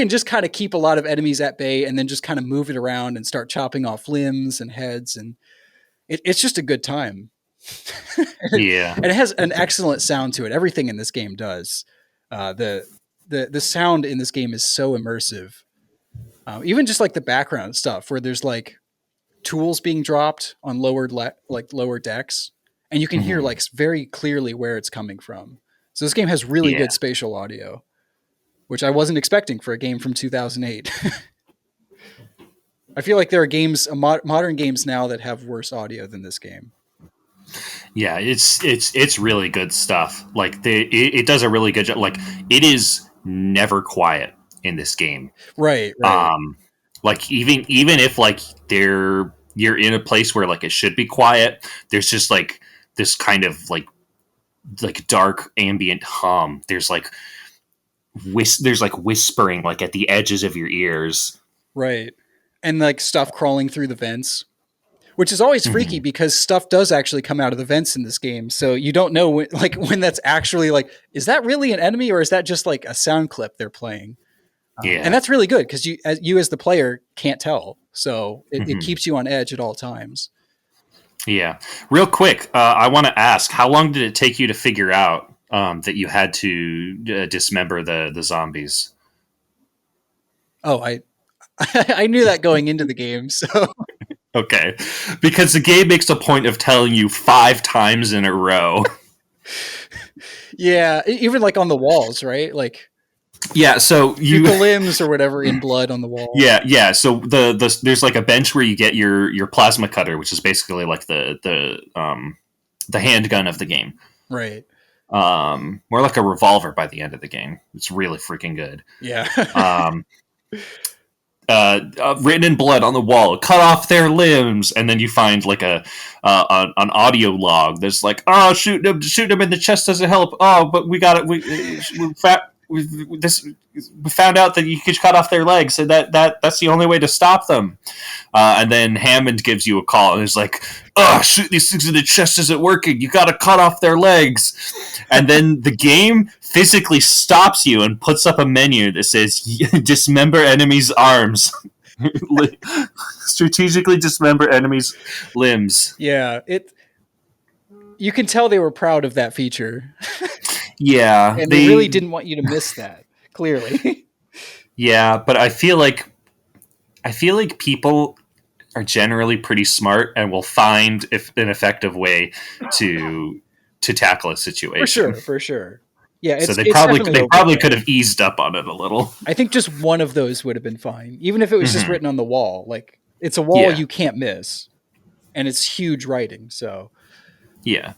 S2: just kind of keep a lot of enemies at bay and then just kind of move it around and start chopping off limbs and heads. And it's just a good time.
S1: Yeah.
S2: And it has an excellent sound to it. Everything in this game does. The sound in this game is so immersive. Even just like the background stuff where there's like tools being dropped on lower decks, and you can hear like very clearly where it's coming from. So this game has really good spatial audio, which I wasn't expecting for a game from 2008. I feel like there are games, modern games now that have worse audio than this game.
S1: Yeah, it's really good stuff. Like it does a really good job. Like it is never quiet in this game.
S2: Right.
S1: Like even if like you're in a place where like it should be quiet, there's just like this kind of like like dark ambient hum. There's like there's like whispering like at the edges of your ears.
S2: Right. And like stuff crawling through the vents, which is always freaky
S1: Mhm.
S2: because stuff does actually come out of the vents in this game. So you don't know when, like when that's actually like, is that really an enemy or is that just like a sound clip they're playing? And
S1: Yeah.
S2: that's really good because you as the player can't tell, so it
S1: Mhm.
S2: keeps you on edge at all times.
S1: Yeah. Real quick, I want to ask, how long did it take you to figure out that you had to dismember the zombies?
S2: Oh, I I knew that going into the game, so
S1: Okay, because the game makes a point of telling you 5 times in a row.
S2: yeah, even like on the walls, right? Like
S1: Yeah. So
S2: shoot
S1: you.
S2: the limbs or whatever in blood on the wall.
S1: Yeah, yeah. So there's like a bench where you get your plasma cutter, which is basically like the handgun of the game.
S2: Right.
S1: More like a revolver by the end of the game. It's really freaking good.
S2: Yeah.
S1: Um, written in blood on the wall, cut off their limbs, and then you find like an audio log. There's like, oh, shoot them in the chest doesn't help. Oh, but we got it. We found out that you could cut off their legs, so that's the only way to stop them. And then Hammond gives you a call and is like, "Oh, shoot these things in the chest isn't working. You got to cut off their legs." And then the game physically stops you and puts up a menu that says, "Dismember enemies' arms." Strategically dismember enemies' limbs.
S2: Yeah, it you can tell they were proud of that feature.
S1: Yeah,
S2: And they really didn't want you to miss that, clearly.
S1: yeah, but I feel like people are generally pretty smart and will find an effective way to tackle a
S2: For
S1: situation.
S2: sure, for sure. Yeah,
S1: So they
S2: it's
S1: probably
S2: definitely
S1: they probably
S2: overkill.
S1: could have eased up on it a little.
S2: I think just one of those would have been fine, even if it was just
S1: Hmm.
S2: written on the wall. Like it's a wall
S1: Yeah,
S2: you can't miss, and it's huge writing. So
S1: yeah.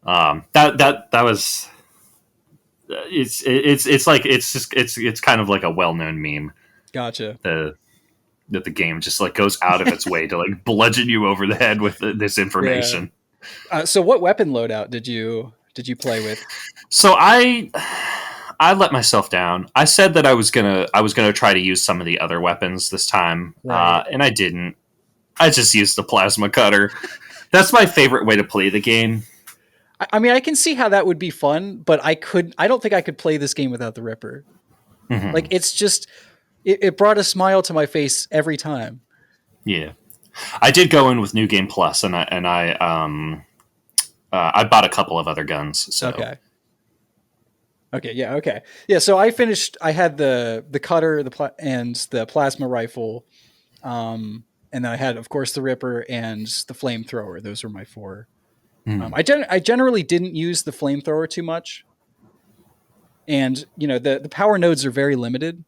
S1: That was it's like it's just it's kind of like a well known meme.
S2: gotcha.
S1: The that the game just like goes out of its way to like bludgeon you over the head with this
S2: Yeah.
S1: information.
S2: So what weapon loadout did you play with?
S1: So I let myself down. I said that I was gonna try to use some of the other weapons this time,
S2: Right.
S1: and I didn't. I just used the plasma cutter. That's my favorite way to play the game.
S2: I mean, I can see how that would be fun, but I don't think I could play this game without the Ripper. Like
S1: Hmm.
S2: it's just it brought a smile to my face every time.
S1: Yeah, I did go in with New Game Plus, and I bought a couple of other guns. So
S2: Okay. Okay. Yeah. Okay. Yeah. So I finished. I had the cutter, and the plasma rifle, and then I had, of course, the Ripper and the flamethrower. Those were my four.
S1: mm,
S2: I generally didn't use the flamethrower too much, and the power nodes are very limited.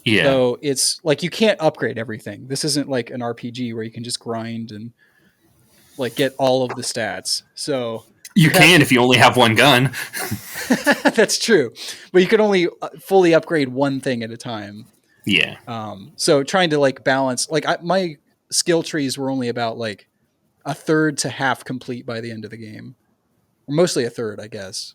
S1: yeah,
S2: So it's like you can't upgrade everything. This isn't like an RPG where you can just grind and like get all of the stats. So
S1: you
S2: you have
S1: can
S2: to.
S1: if you only have one gun.
S2: That's true, but you can only fully upgrade one thing at a time.
S1: Yeah,
S2: So trying to like balance, like my skill trees were only about like a third to half complete by the end of the game, or mostly a third, I guess.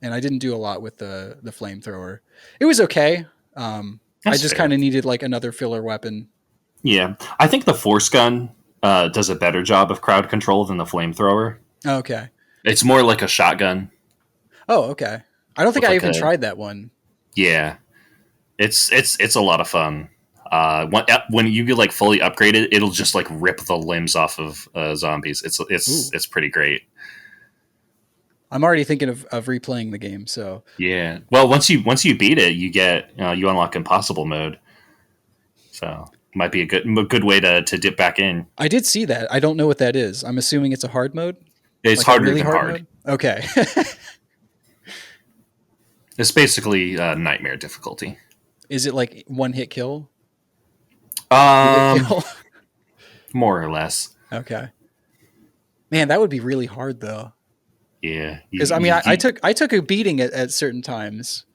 S2: And I didn't do a lot with the flamethrower. It was okay. I
S1: that's
S2: just kind
S1: fair.
S2: of needed like another filler weapon.
S1: Yeah, I think the force gun does a better job of crowd control than the flamethrower.
S2: Okay.
S1: It's more like a shotgun
S2: Oh, okay. I don't think
S1: with
S2: I
S1: like
S2: even
S1: a
S2: tried that one.
S1: yeah. It's a lot of fun. When you get like fully upgraded, it'll just like rip the limbs off of zombies. It's it's
S2: Ooh.
S1: it's pretty great.
S2: I'm already thinking of replaying the game. So
S1: Yeah. Well, once you beat it, you unlock impossible mode. So might be a good way to dip back in.
S2: I did see that. I don't know what that is. I'm assuming it's a hard mode,
S1: It's
S2: like a
S1: harder
S2: really
S1: than
S2: hard
S1: hard.
S2: mode. Okay.
S1: It's basically nightmare difficulty.
S2: Is it like one hit kill? Two hit
S1: Um,
S2: kill?
S1: more or less.
S2: Okay. Man, that would be really hard though.
S1: Yeah.
S2: Because I mean, I took a beating at certain times.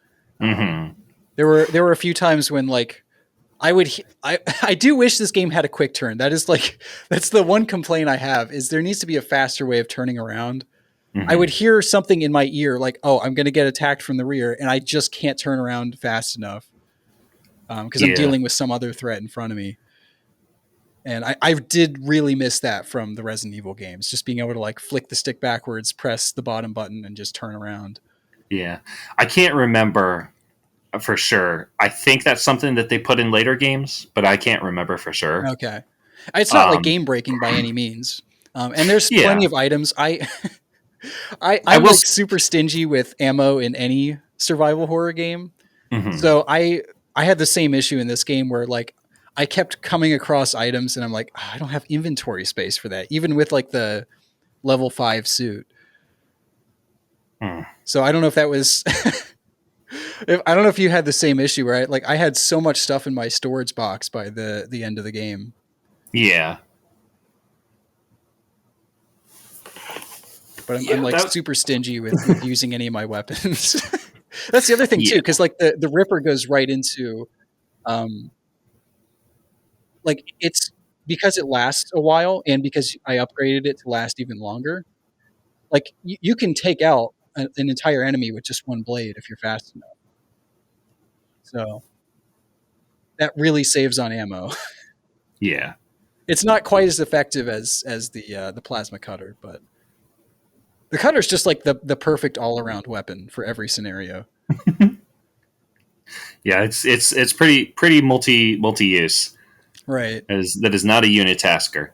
S2: Um,
S1: Mhm.
S2: there were a few times when like I do wish this game had a quick turn. That is like that's the one complaint I have is there needs to be a faster way of turning around. I
S1: Hmm.
S2: would hear something in my ear like, "Oh, I'm going to get attacked from the rear," and I just can't turn around fast enough because I'm
S1: Yeah,
S2: dealing with some other threat in front of me. And I did really miss that from the Resident Evil games, just being able to like flick the stick backwards, press the bottom button, and just turn around.
S1: yeah. I can't remember for sure. I think that's something that they put in later games, but I can't remember for sure.
S2: Okay, it's not like
S1: Um,
S2: game breaking by any means, and there's plenty
S1: yeah,
S2: of items.
S1: I
S2: I'm
S1: will.
S2: like super stingy with ammo in any survival horror game,
S1: Mhm.
S2: so I had the same issue in this game where like I kept coming across items and I'm like, "Ah, I don't have inventory space for that, even with like the level 5 suit.
S1: Mm.
S2: So I don't know if that was I don't know if you had the same issue, right? Like I had so much stuff in my storage box by the end of the game.
S1: Yeah,
S2: But I'm
S1: yeah.
S2: like
S1: That was,
S2: super stingy with using any of my weapons. That's the other thing too,
S1: yeah.
S2: because like the Ripper goes right into um like it's because it lasts a while and because I upgraded it to last even longer. Like you can take out an entire enemy with just one blade if you're fast enough. So that really saves on ammo.
S1: Yeah.
S2: It's not quite as effective as the plasma cutter, but the cutter's just like the perfect all around weapon for every scenario.
S1: Yeah, it's pretty multi use.
S2: Right,
S1: That is not a unitasker.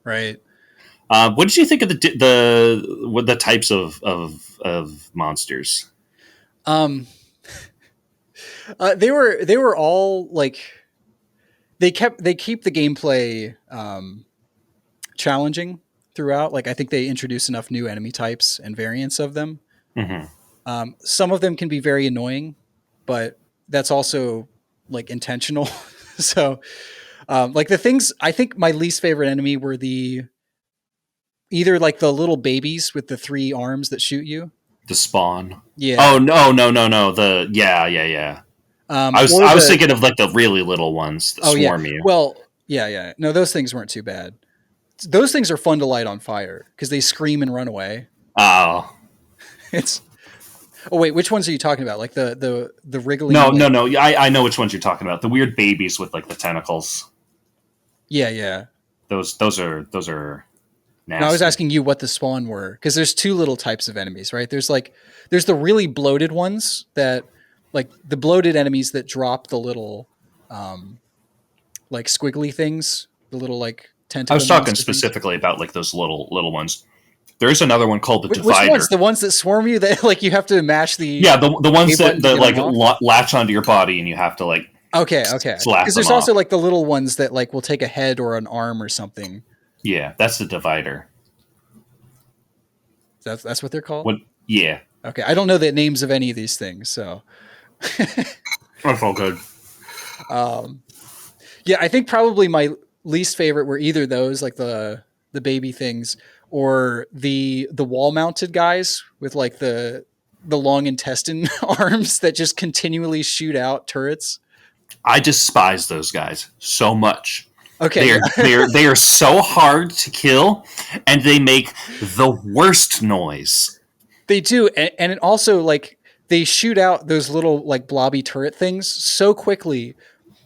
S2: right.
S1: What did you think of the types of monsters?
S2: Um, they were all like they keep the gameplay challenging throughout. Like I think they introduce enough new enemy types and variants of them.
S1: Hmm.
S2: Some of them can be very annoying, but that's also like intentional. So like the things I think my least favorite enemy were the either like the little babies with the three arms that shoot you.
S1: The spawn. Oh
S2: Yeah.
S1: no. The yeah.
S2: Or
S1: I was
S2: the
S1: thinking of like the really little ones that
S2: oh yeah.
S1: swarm you.
S2: Well, yeah. No, those things weren't too bad. Those things are fun to light on fire because they scream and run away.
S1: Oh
S2: It's oh wait, which ones are you talking about? Like the wriggling
S1: no
S2: like
S1: no. I know which ones you're talking about. The weird babies with like the tentacles.
S2: yeah.
S1: Those are
S2: No, I was
S1: nasty.
S2: asking you what the spawn were because there's two little types of enemies, right? There's the really bloated ones that like the bloated enemies that drop the little um like squiggly things, the little like
S1: I was
S2: tentacle
S1: talking
S2: monster things.
S1: specifically about like those little ones. There is another one called the
S2: Which ones?
S1: Divider.
S2: The ones that swarm you that like you have to mash
S1: Yeah,
S2: the
S1: the
S2: A
S1: ones
S2: button to
S1: that
S2: get them
S1: like
S2: off?
S1: latch onto your body and you have to like
S2: Okay.
S1: slap
S2: Because
S1: them
S2: there's
S1: off.
S2: also like the little ones that like will take a head or an arm or something.
S1: Yeah, that's the Divider.
S2: That's what they're called.
S1: What? Yeah,
S2: Okay, I don't know the names of any of these things, so
S1: that's all good.
S2: um, yeah, I think probably my least favorite were either those, like the baby things, or the wall mounted guys with like the long intestine arms that just continually shoot out turrets.
S1: I despise those guys so much.
S2: Okay, yeah,
S1: They are so hard to kill, and they make the worst noise.
S2: they do, and it also like they shoot out those little like blobby turret things so quickly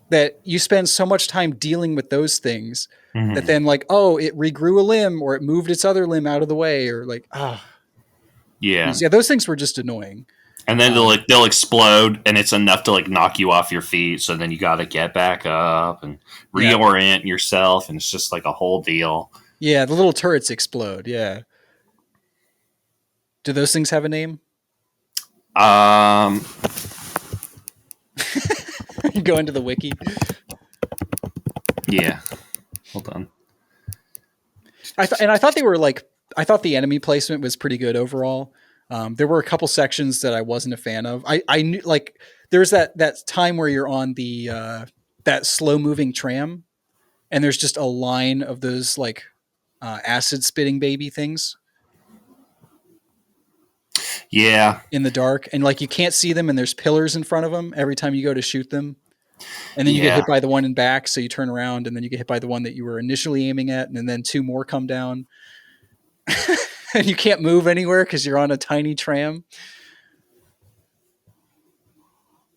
S2: that you spend so much time dealing with those things that
S1: Hmm.
S2: then like oh it regrew a limb or it moved its other limb out of the way or like
S1: Yeah,
S2: yeah those things were just annoying.
S1: and then
S2: Um,
S1: they'll explode, and it's enough to like knock you off your feet. So then you got to get back up and
S2: yeah,
S1: reorient yourself, and it's just like a whole deal.
S2: yeah, the little turrets explode. Yeah, do those things have a name?
S1: Um,
S2: You go into the wiki.
S1: yeah. Hold on.
S2: I thought they were like I thought the enemy placement was pretty good overall. There were a couple sections that I wasn't a fan of. I knew like there's that time where you're on the that slow moving tram and there's just a line of those like acid spitting baby things
S1: Yeah,
S2: in the dark and like you can't see them and there's pillars in front of them every time you go to shoot them. And then you get
S1: Yeah.
S2: hit by the one in back, so you turn around, and then you get hit by the one that you were initially aiming at, and then two more come down. And you can't move anywhere because you're on a tiny tram.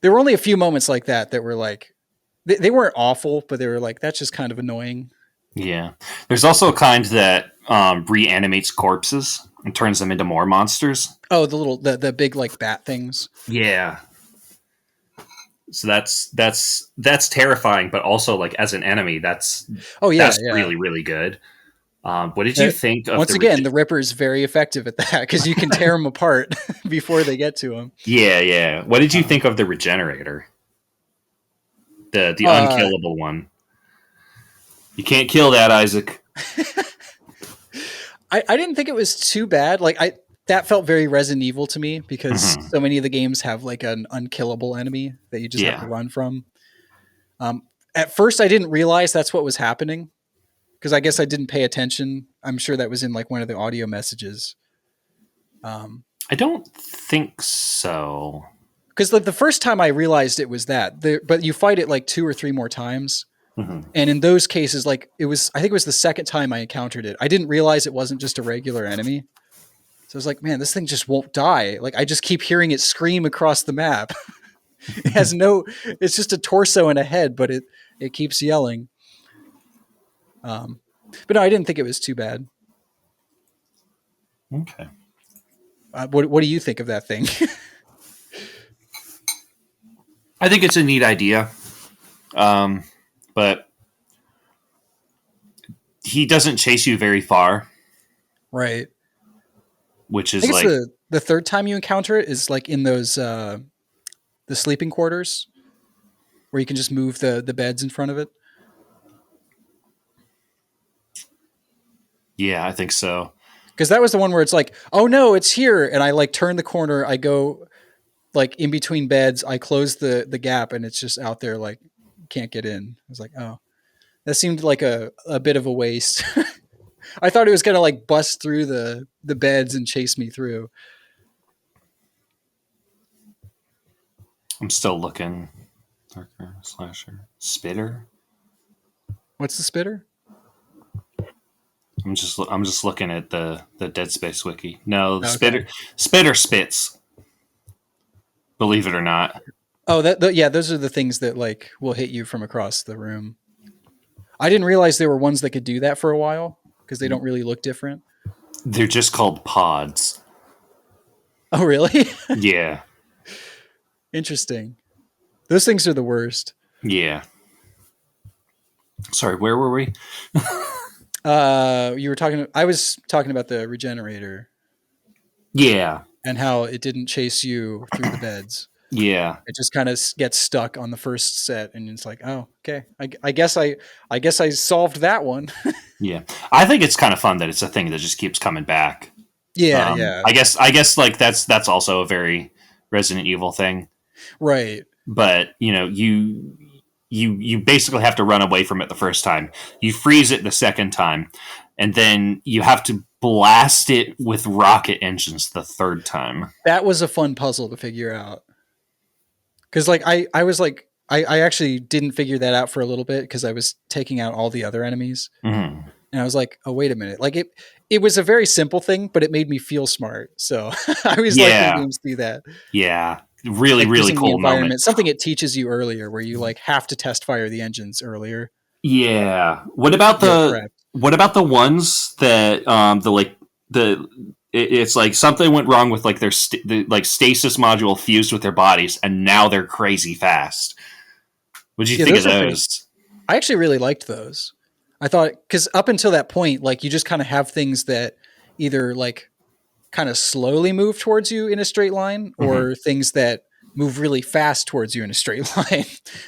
S2: There were only a few moments like that were like, they weren't awful, but they were like, that's just kind of annoying.
S1: Yeah. There's also a kind that reanimates corpses and turns them into more monsters.
S2: Oh, the big like bat things.
S1: Yeah. So that's terrifying, but also like as an enemy,
S2: Oh yeah,
S1: that's
S2: yeah.
S1: really really good. What did you think of
S2: Once again, the Ripper is very effective at that because you can tear them apart before they get to him.
S1: Yeah, yeah. What did you think of the Regenerator? The
S2: Uh,
S1: unkillable one. You can't kill that, Isaac.
S2: I didn't think it was too bad. Like that felt very Resident Evil to me because
S1: Mm-hmm.
S2: so many of the games have like an unkillable enemy that you just have to
S1: Yeah.
S2: run from. At first, I didn't realize that's what was happening because I guess I didn't pay attention. I'm sure that was in like one of the audio messages.
S1: I don't think so.
S2: Because like the first time I realized it was that, but you fight it like two or three more times,
S1: Mm-hmm.
S2: and in those cases, like I think it was the second time I encountered it. I didn't realize it wasn't just a regular enemy. So I was like, man, this thing just won't die. Like I just keep hearing it scream across the map. It has no, it's just a torso and a head, but it keeps yelling. But no, I didn't think it was too bad.
S1: Okay.
S2: What do you think of that thing?
S1: I think it's a neat idea. But he doesn't chase you very far,
S2: Right.
S1: which
S2: I
S1: is
S2: think it's
S1: like,
S2: the third time you encounter it is like in those the sleeping quarters where you can just move the beds in front of it.
S1: yeah, I think so.
S2: Because that was the one where it's like, oh no, it's here, and I like turn the corner, I go like in between beds, I close the gap, and it's just out there like can't get in. I was like, oh, that seemed like a bit of a waste. I thought it was gonna like bust through the beds and chase me through.
S1: I'm still looking. Darker slasher spitter.
S2: What's the spitter?
S1: I'm just looking at the Dead Space wiki. No, the
S2: Okay.
S1: spitter spits. Believe it or not.
S2: Oh, yeah, those are the things that like will hit you from across the room. I didn't realize there were ones that could do that for a while because they don't really look different.
S1: They're just called pods.
S2: Oh, really?
S1: Yeah.
S2: Interesting. Those things are the worst.
S1: Yeah. Sorry, where were we?
S2: You were talking. I was talking about the regenerator
S1: Yeah.
S2: and how it didn't chase you through the beds.
S1: Yeah.
S2: It just kind of gets stuck on the first set, and it's like, oh, okay. I guess I solved that one.
S1: Yeah. I think it's kind of fun that it's a thing that just keeps coming back.
S2: Yeah, yeah,
S1: I guess like that's also a very Resident Evil thing.
S2: right.
S1: But, you know, you basically have to run away from it the first time. You freeze it the second time, and then you have to blast it with rocket engines the third time.
S2: That was a fun puzzle to figure out. Because like I was like I actually didn't figure that out for a little bit because I was taking out all the other enemies,
S1: Mm-hmm.
S2: and I was like, oh wait a minute, like it was a very simple thing, but it made me feel smart. So I always like when
S1: Yeah.
S2: games do that,
S1: Yeah. Really,
S2: like
S1: really
S2: using the
S1: cool moment.
S2: environment, something it teaches you earlier, where you like have to test fire the engines earlier.
S1: Yeah.
S2: You're prepped.
S1: What about the ones that the like the it's like something went wrong with like the like stasis module fused with their bodies, and now they're crazy fast. What do you
S2: Yeah,
S1: think of
S2: those are pretty.
S1: those?
S2: I actually really liked those. I thought because up until that point, like you just kind of have things that either like kind of slowly move towards you in a straight line
S1: Mm-hmm.
S2: or things that move really fast towards you in a straight line.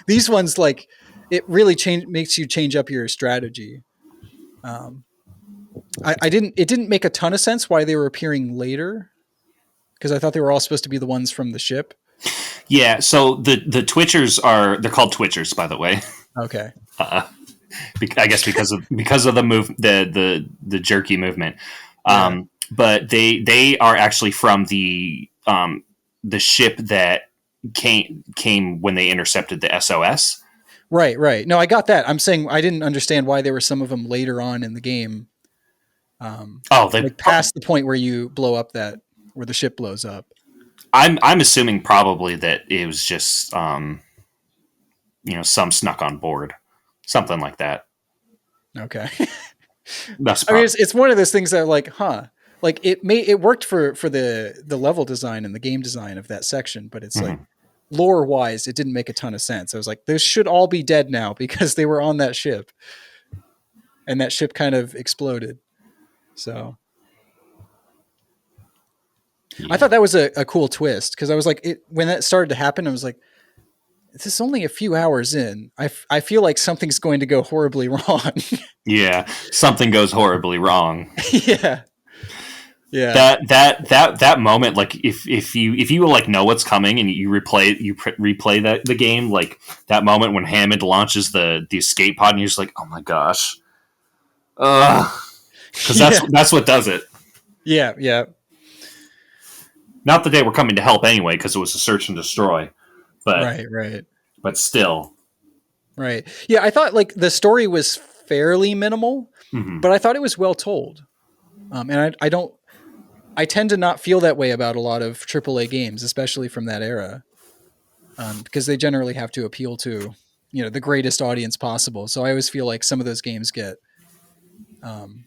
S2: These ones like it really makes you change up your strategy. Um, I didn't it didn't make a ton of sense why they were appearing later because I thought they were all supposed to be the ones from the ship.
S1: Yeah. So the Twitchers they're called Twitchers, by the way.
S2: Okay.
S1: Uh, I guess because of the move the jerky movement.
S2: Yeah.
S1: But they are actually from the ship that came when they intercepted the SOS.
S2: Right, right. No, I got that. I'm saying I didn't understand why there were some of them later on in the game,
S1: Oh, they.
S2: like past the point where you blow up that where the ship blows up.
S1: I'm assuming probably that it was just some snuck on board, something like that.
S2: Okay.
S1: That's
S2: I mean,
S1: probably.
S2: it's one of those things that are like, huh? Like it worked for the level design and the game design of that section, but it's like
S1: Mhm.
S2: lore wise, it didn't make a ton of sense. I was like, those should all be dead now because they were on that ship, and that ship kind of exploded. So I
S1: Yeah.
S2: thought that was a cool twist because I was like, when that started to happen, I was like, this is only a few hours in. I feel like something's going to go horribly wrong.
S1: Yeah, something goes horribly wrong.
S2: Yeah. Yeah.
S1: That moment, like if you like know what's coming and you replay the game, like that moment when Hammond launches the escape pod and you're just like, oh my gosh, because
S2: Yeah.
S1: that's what does it.
S2: Yeah. Yeah.
S1: Not that they were coming to help anyway, because it was a search and destroy, but
S2: Right. Right.
S1: still.
S2: Right. Yeah. I thought like the story was fairly minimal,
S1: Hmm.
S2: but I thought it was well told. And I don't, I tend to not feel that way about a lot of AAA games, especially from that era, because they generally have to appeal to, the greatest audience possible. So I always feel like some of those games get um,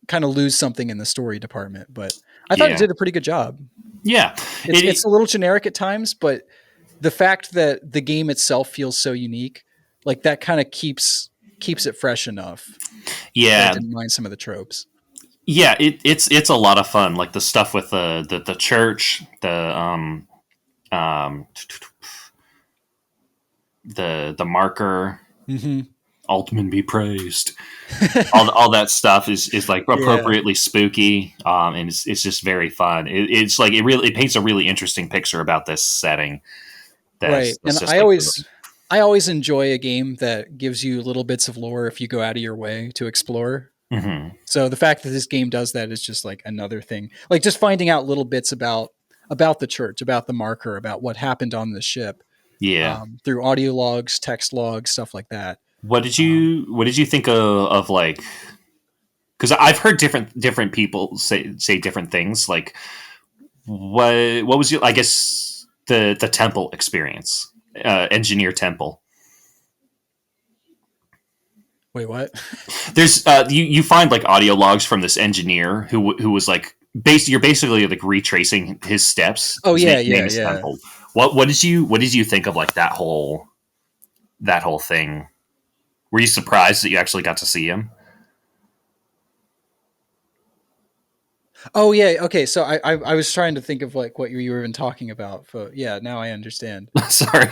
S2: kind of lose something in the story department. But I thought it
S1: Yeah,
S2: did a pretty good job.
S1: yeah.
S2: It's a little generic at times, but the fact that the game itself feels so unique, like that kind of keeps it fresh enough that I
S1: Yeah,
S2: didn't mind some of the tropes.
S1: yeah. It's a lot of fun. Like the stuff with the church, um the marker,
S2: Hmm.
S1: Altman be praised. All that stuff is like
S2: Yeah.
S1: appropriately spooky, and it's just very fun. It's like it paints a really interesting picture about this setting.
S2: Right.
S1: That's
S2: And
S1: just like really.
S2: I always enjoy a game that gives you little bits of lore if you go out of your way to explore.
S1: Hmm.
S2: So the fact that this game does that is just like another thing. Like just finding out little bits about the church, about the marker, about what happened on the ship,
S1: Yeah.
S2: through audio logs, text logs, stuff like that. Um,
S1: What did you think of like? Because I've heard different people say different things. Like what was your, I guess, the temple experience, engineer temple.
S2: Wait, what?
S1: There's you find like audio logs from this engineer who was like you're basically like retracing his steps.
S2: Oh
S1: His
S2: yeah,
S1: name
S2: yeah,
S1: is
S2: yeah.
S1: Temple. What did you think of like that whole thing? Were you surprised that you actually got to see him?
S2: Oh yeah. Okay. So I was trying to think of like what you were even talking about. But yeah, now I understand.
S1: Sorry.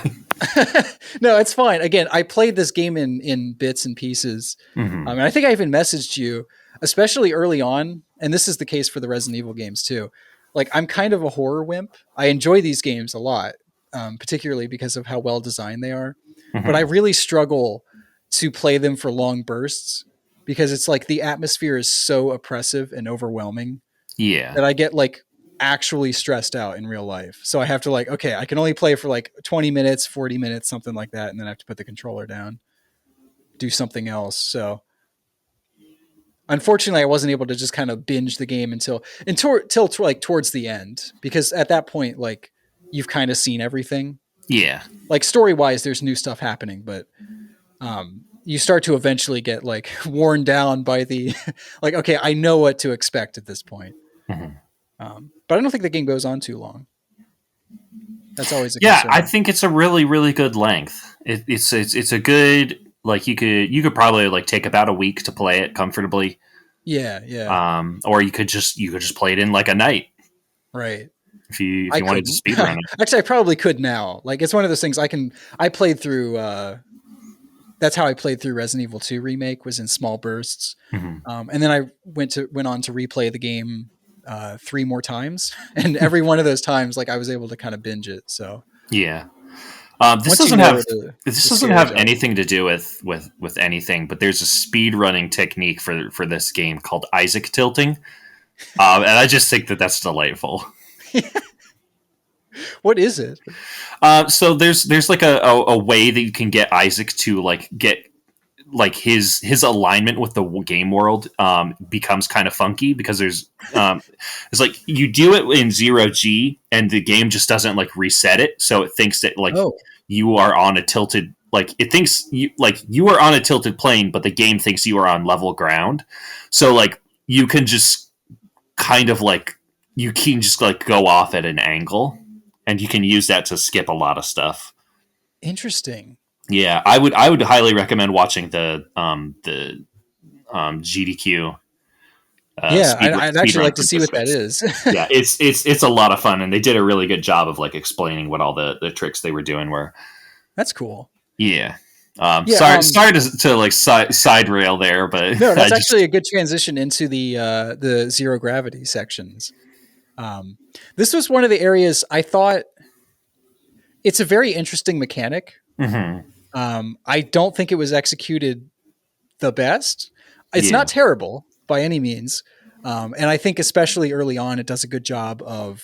S2: No, it's fine. Again, I played this game in bits and pieces.
S1: Hmm.
S2: And I think I even messaged you, especially early on, and this is the case for the Resident Evil games too. Like I'm kind of a horror wimp. I enjoy these games a lot, particularly because of how well designed they are. But I
S1: Hmm.
S2: really struggle to play them for long bursts because it's like the atmosphere is so oppressive and overwhelming
S1: Yeah.
S2: that I get like actually stressed out in real life. So I have to like, okay, I can only play for like 20 minutes, 40 minutes, something like that. And then I have to put the controller down, do something else. So unfortunately I wasn't able to just kind of binge the game until like towards the end, because at that point, like you've kind of seen everything.
S1: Yeah.
S2: Like story wise, there's new stuff happening, but you start to eventually get like worn down by the like, okay, I know what to expect at this point.
S1: Hmm.
S2: But I don't think the game goes on too long. That's always a
S1: Yeah, I
S2: concern.
S1: think it's a really really good length. It's a good, like you could probably like take about a week to play it comfortably.
S2: Yeah, yeah,
S1: Or you could just play it in like a night
S2: right.
S1: if
S2: I
S1: you wanted to
S2: couldn't.
S1: speed run it.
S2: Actually, I probably could now. Like it's one of those things I played through that's how I played through Resident Evil 2 remake, was in small bursts.
S1: Hmm.
S2: And then I went on to replay the game three more times, and every one of those times like I was able to kind of binge it. So
S1: Yeah. This
S2: once you
S1: doesn't
S2: know
S1: have this
S2: the
S1: doesn't
S2: scares
S1: have
S2: out.
S1: anything to do with anything, but there's a speed running technique for this game called Isaac tilting, and I just think that that's delightful.
S2: What is it?
S1: So there's like a way that you can get Isaac to like get like his alignment with the game world becomes kind of funky because it's like you do it in 0G and the game just doesn't like reset it, so it thinks that like
S2: Oh,
S1: you are on a tilted like it thinks you are on a tilted plane, but the game thinks you are on level ground. So like you can just kind of like you can just like go off at an angle, and you can use that to skip a lot of stuff.
S2: interesting.
S1: Yeah, I would highly recommend watching the GDQ
S2: Yeah, I'd actually
S1: speedrun
S2: like to
S1: for
S2: see
S1: this
S2: what that
S1: fix.
S2: is.
S1: Yeah, it's a lot of fun, and they did a really good job of like explaining what all the tricks they were doing were.
S2: That's cool.
S1: Yeah.
S2: Yeah.
S1: Sorry to like side rail there, but
S2: No,
S1: I
S2: that's
S1: just
S2: actually a good transition into the zero gravity sections. Um, this was one of the areas I thought it's a very interesting mechanic.
S1: mhm.
S2: I don't think it was executed the best. It's
S1: Yeah.
S2: not terrible by any means, and I think especially early on, it does a good job of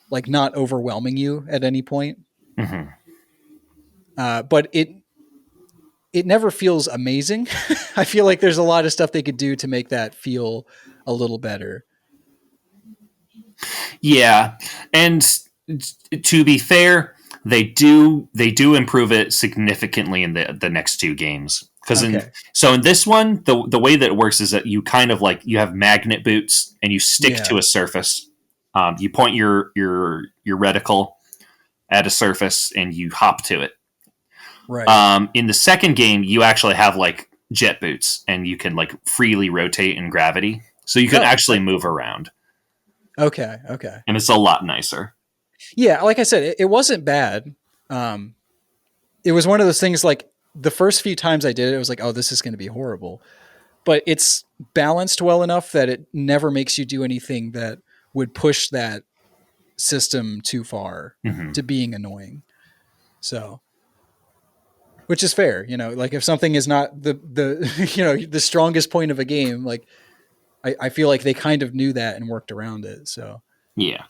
S2: like not overwhelming you at any point.
S1: Mhm.
S2: But it never feels amazing. I feel like there's a lot of stuff they could do to make that feel a little better.
S1: Yeah, and to be fair, they do improve it significantly in the next two games. Because
S2: Okay.
S1: in this one, the way that it works is that you kind of like you have magnet boots and you stick
S2: Yeah.
S1: to a surface. You point your reticle at a surface and you hop to it.
S2: Right.
S1: In the second game, you actually have like jet boots and you can like freely rotate in gravity, so you can
S2: Oh,
S1: actually move around,
S2: okay. Okay.
S1: and it's a lot nicer.
S2: Yeah. Like I said, it wasn't bad. Um, it was one of those things like the first few times I did it, it was like, oh, this is going to be horrible. But it's balanced well enough that it never makes you do anything that would push that system too far
S1: Hmm.
S2: to being annoying. So, which is fair, like if something is not the the strongest point of a game, like I feel like they kind of knew that and worked around it. So
S1: Yeah.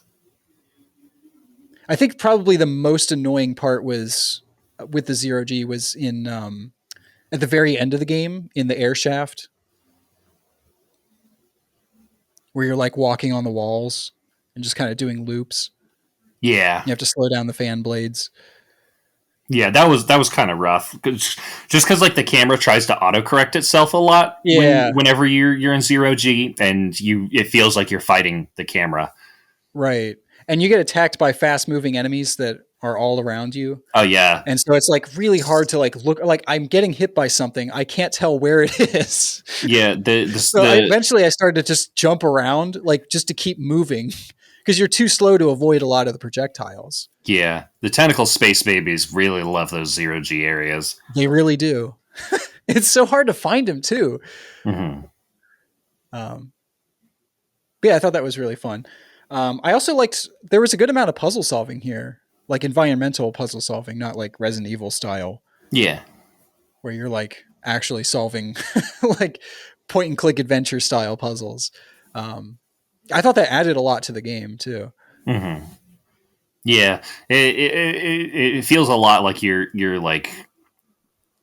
S2: I think probably the most annoying part was with the 0G was in at the very end of the game in the air shaft where you're like walking on the walls and just kind of doing loops.
S1: Yeah.
S2: You have to slow down the fan blades.
S1: Yeah, that was kind of rough. Just because like the camera tries to autocorrect itself a lot
S2: Yeah,
S1: whenever you're in 0G, and it feels like you're fighting the camera.
S2: right. And you get attacked by fast moving enemies that are all around you.
S1: Oh yeah,
S2: And so it's like really hard to like look like I'm getting hit by something. I can't tell where it is.
S1: yeah.
S2: So eventually I started to just jump around like just to keep moving because you're too slow to avoid a lot of the projectiles.
S1: The tentacle space babies really love those 0G areas.
S2: They really do. It's so hard to find them too.
S1: Hmm.
S2: Um, but yeah, I thought that was really fun. I also liked there was a good amount of puzzle solving here, like environmental puzzle solving, not like Resident Evil style,
S1: Yeah.
S2: where you're like actually solving like point and click adventure style puzzles. I thought that added a lot to the game too.
S1: Hmm. Yeah. It feels a lot like you're like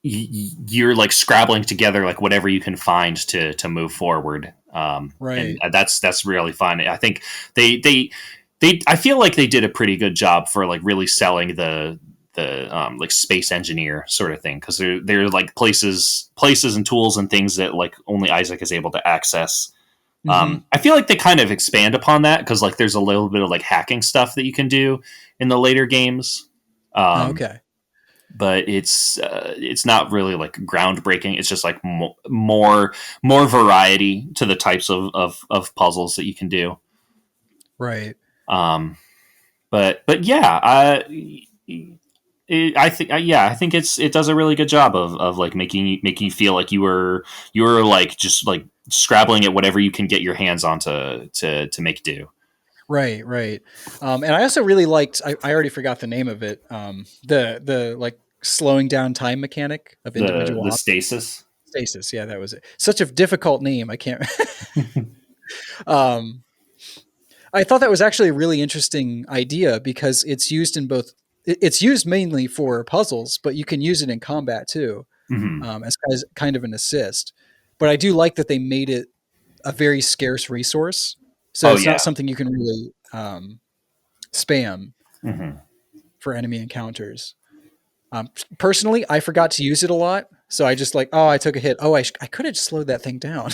S1: you're like scrabbling together like whatever you can find to move forward. And
S2: Right.
S1: that's really fun. I think they I feel like they did a pretty good job for like really selling the like space engineer sort of thing, because they're like places and tools and things that like only Isaac is able to access.
S2: Mm-hmm.
S1: I feel like they kind of expand upon that because like there's a little bit of like hacking stuff that you can do in the later games. Um,
S2: Okay.
S1: but it's not really like groundbreaking. It's just like more variety to the types of puzzles that you can do.
S2: Right.
S1: Um, but yeah, I think it does a really good job of like making you feel like you were like just like scrabbling at whatever you can get your hands on to make do.
S2: Right. Right. And I also really liked. I already forgot the name of it. The like slowing down time mechanic of individual
S1: The stasis.
S2: stasis. Yeah, that was it. Such a difficult name. I can't. um, I thought that was actually a really interesting idea because it's used in both. It's used mainly for puzzles, but you can use it in combat too,
S1: Hmm.
S2: as kind of an assist. But I do like that they made it a very scarce resource, so
S1: Oh
S2: it's not
S1: yeah.
S2: something you can really spam
S1: Hmm.
S2: for enemy encounters. Personally, I forgot to use it a lot, so I just like, oh, I took a hit. Oh, I could have slowed that thing down,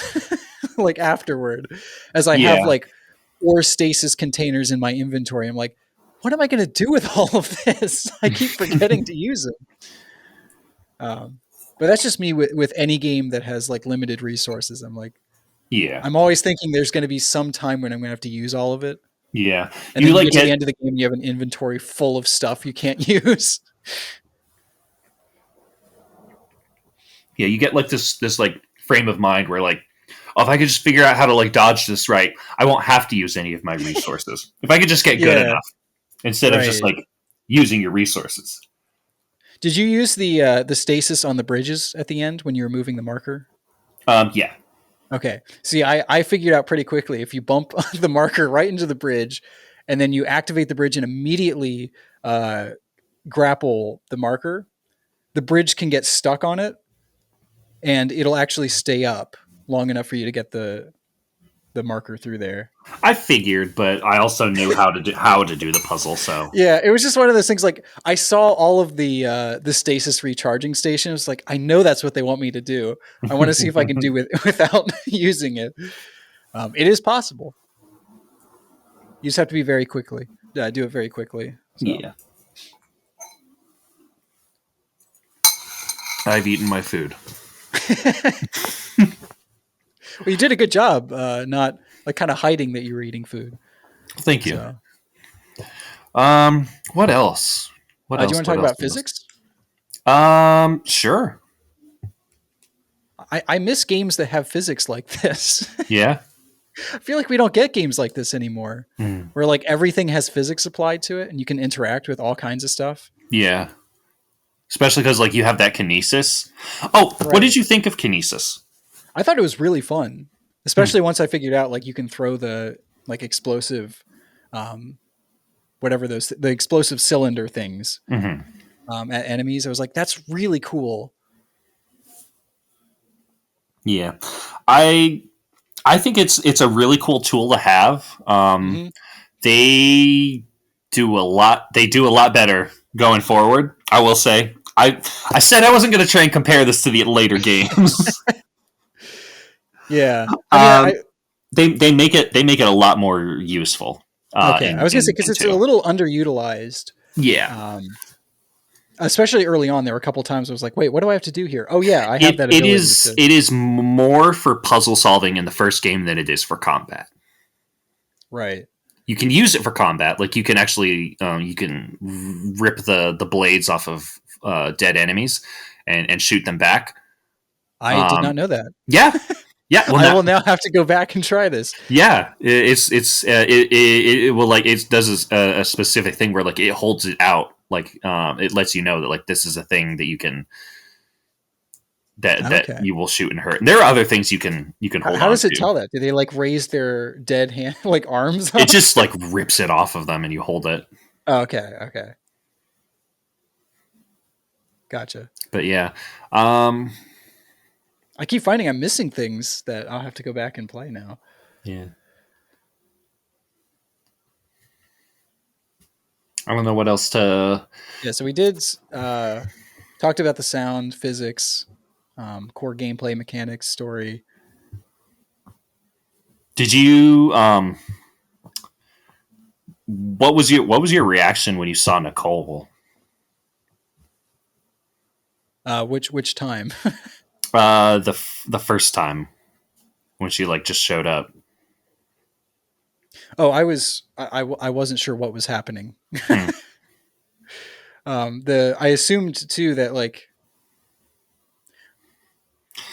S2: like afterward, as I have
S1: Yeah.
S2: like 4 stasis containers in my inventory. I'm like, what am I going to do with all of this? I keep forgetting to use it. But that's just me with any game that has like limited resources. I'm like,
S1: Yeah.
S2: I'm always thinking there's going to be some time when I'm going to have to use all of it.
S1: Yeah.
S2: And
S1: You
S2: then you
S1: like
S2: get to the
S1: get
S2: end of the game, you have an inventory full of stuff you can't use.
S1: yeah, you get like this like frame of mind where like, oh, if I could just figure out how to like dodge this right, I won't have to use any of my resources. If I could just get good
S2: Yeah,
S1: enough instead of just
S2: right.
S1: like using your resources.
S2: Did you use the stasis on the bridges at the end when you were moving the marker?
S1: Yeah.
S2: Okay. See, I figured out pretty quickly if you bump the marker right into the bridge and then you activate the bridge and immediately uh, grapple the marker, the bridge can get stuck on it and it'll actually stay up long enough for you to get the marker through there.
S1: I figured, but I also knew how to do the puzzle. So
S2: Yeah, it was just one of those things. Like I saw all of the stasis recharging stations. Like I know that's what they want me to do. I want to see if I can do it without using it. It is possible. You just have to be very quickly. Do it very quickly. So
S1: yeah, I've eaten my food.
S2: well, you did a good job. Not like kind of hiding that you were eating food.
S1: Thank you.
S2: So
S1: What else? What
S2: do you
S1: else?
S2: want to
S1: What
S2: talk
S1: else?
S2: about
S1: What else?
S2: physics?
S1: Sure.
S2: I miss games that have physics like this.
S1: Yeah.
S2: I feel like we don't get games like this anymore,
S1: Mm.
S2: where like everything has physics applied to it and you can interact with all kinds of stuff.
S1: Yeah. Especially because like you have that kinesis. Oh, what did
S2: Right.
S1: you think of kinesis?
S2: I thought it was really fun,
S1: Hmm.
S2: especially once I figured out like you can throw the like explosive, um, whatever the explosive cylinder things
S1: Hmm.
S2: at enemies. I was like, that's really cool.
S1: Yeah. I I think it's a really cool tool to have.
S2: Hmm.
S1: They do a lot. They do a lot better going forward. I will say. I said I wasn't going to try and compare this to the later games.
S2: Yeah, I mean,
S1: um, they make it a lot more useful.
S2: okay. I was gonna say because
S1: In
S2: it's a
S1: two.
S2: little underutilized,
S1: Yeah.
S2: um, especially early on. There were a couple times I was like, wait, what do I have to do here? Oh yeah, I have
S1: It
S2: that
S1: it
S2: ability
S1: is
S2: to.
S1: it is more for puzzle solving in the first game than it is for combat.
S2: Right.
S1: You can use it for combat, like you can actually you can rip the blades off of dead enemies and shoot them back.
S2: I did not
S1: Um,
S2: know that.
S1: yeah, yeah. Well,
S2: I
S1: now,
S2: will now have to go back and try this.
S1: yeah, it will like it does a specific thing where like it holds it out, like it lets you know that like this is a thing that you can that
S2: Okay.
S1: you will shoot and hurt. And there are other things you can hold
S2: How
S1: on
S2: does it
S1: to.
S2: tell that? Do they like raise their dead hand, like arms
S1: It
S2: up?
S1: just like rips it off of them and you hold it.
S2: Oh, okay. Okay. Gotcha.
S1: But yeah, um,
S2: I keep finding I'm missing things that I'll have to go back and play now.
S1: yeah. I don't know what else to.
S2: Yeah. So we did talked about the sound, physics, core gameplay mechanics, story.
S1: Did you what was your reaction when you saw Nicole?
S2: Which time?
S1: The first time when she like just showed up.
S2: Oh, I wasn't sure what was happening.
S1: Hmm.
S2: I assumed too that like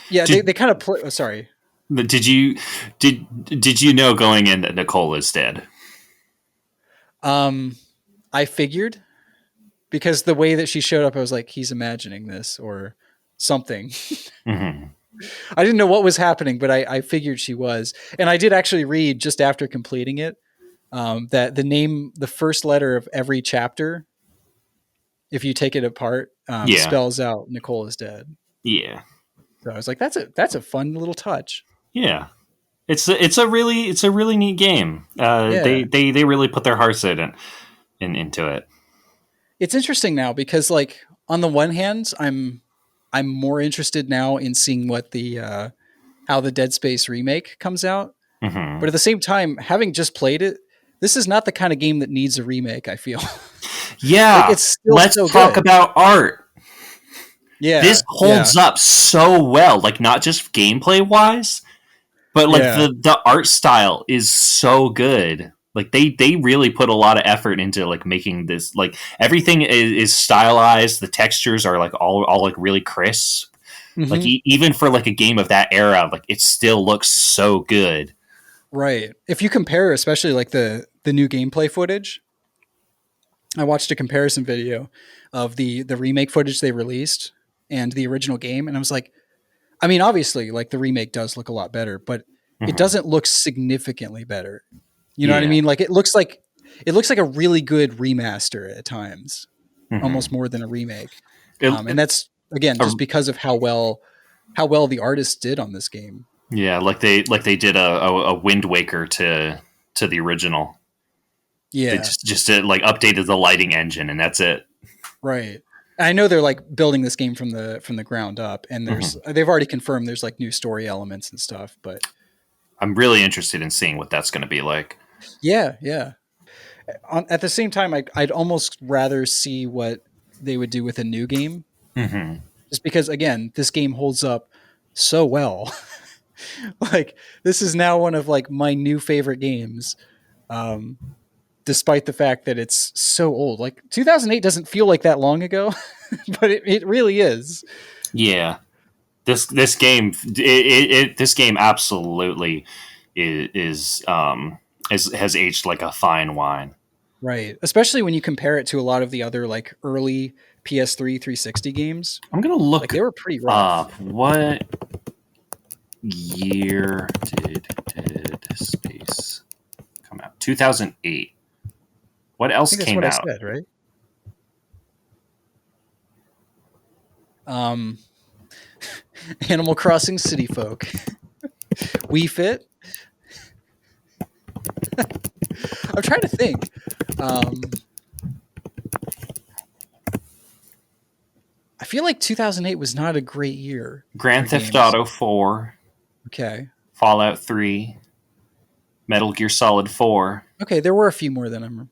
S2: yeah
S1: Did
S2: they kind of play. Oh, sorry.
S1: did you did you know going in that Nicole is dead?
S2: Um, I figured because the way that she showed up, I was like, he's imagining this or something.
S1: Hmm.
S2: I didn't know what was happening, but I figured she was. And I did actually read just after completing it. that the first letter of every chapter, if you take it apart,
S1: Yeah.
S2: spells out Nicole is dead.
S1: Yeah.
S2: So I was like, that's a fun little touch.
S1: Yeah. It's a really neat game.
S2: Yeah.
S1: They really put their hearts into it.
S2: It's interesting now because like on the one hand, I'm more interested now in seeing what the how the Dead Space remake comes out.
S1: Hmm.
S2: But at the same time, having just played it, this is not the kind of game that needs a remake, I feel. Like
S1: Yeah.
S2: it's still
S1: Let's
S2: so
S1: talk
S2: good.
S1: about art. This
S2: Yeah. Yeah.
S1: holds up so well, like not just gameplay wise, but like
S2: Yeah.
S1: the art style is so good. Like they really put a lot of effort into like making this, like everything is stylized. The textures are like all like really crisp. Like
S2: Hmm.
S1: even for like a game of that era, like it still looks so good.
S2: Right. If you compare, especially like the new gameplay footage, I watched a comparison video of the remake footage they released and the original game, and I was like, I mean, obviously, like the remake does look a lot better, but it
S1: Hmm.
S2: doesn't look significantly better. You know what I
S1: Yeah.
S2: mean? Like it looks like a really good remaster at times,
S1: Hmm.
S2: almost more than a remake.
S1: It,
S2: And that's again
S1: uh,
S2: just because of how well the artist did on this game.
S1: yeah, like they did a Wind Waker to the original. They
S2: Yeah,
S1: just did, like updated the lighting engine, and that's it.
S2: right. I know they're like building this game from the ground up, and
S1: Hmm.
S2: they've already confirmed there's like new story elements and stuff. But
S1: I'm really interested in seeing what that's going to be like.
S2: yeah, yeah. At the same time, I'd almost rather see what they would do with a new game,
S1: Hmm.
S2: just because again, this game holds up so well. Like this is now one of like my new favorite games, um, despite the fact that it's so old. Like 2008 doesn't feel like that long ago, but it really is.
S1: Yeah, this game this game absolutely is has aged like a fine wine.
S2: Right, especially when you compare it to a lot of the other like early PS3 360 games.
S1: I'm gonna
S2: Like
S1: look
S2: they were pretty rough.
S1: up what year did Dead Space come out? 2008. What
S2: I
S1: else
S2: think that's
S1: came
S2: what I
S1: out?
S2: said, right? Um, Animal Crossing City Folk. We Fit. I'm trying to think. Um, I feel like 2008 was not a great year for
S1: Grand Theft
S2: games.
S1: Auto 4,
S2: Okay.
S1: Fallout 3, Metal Gear Solid 4,
S2: Okay, there were a few more than I'm.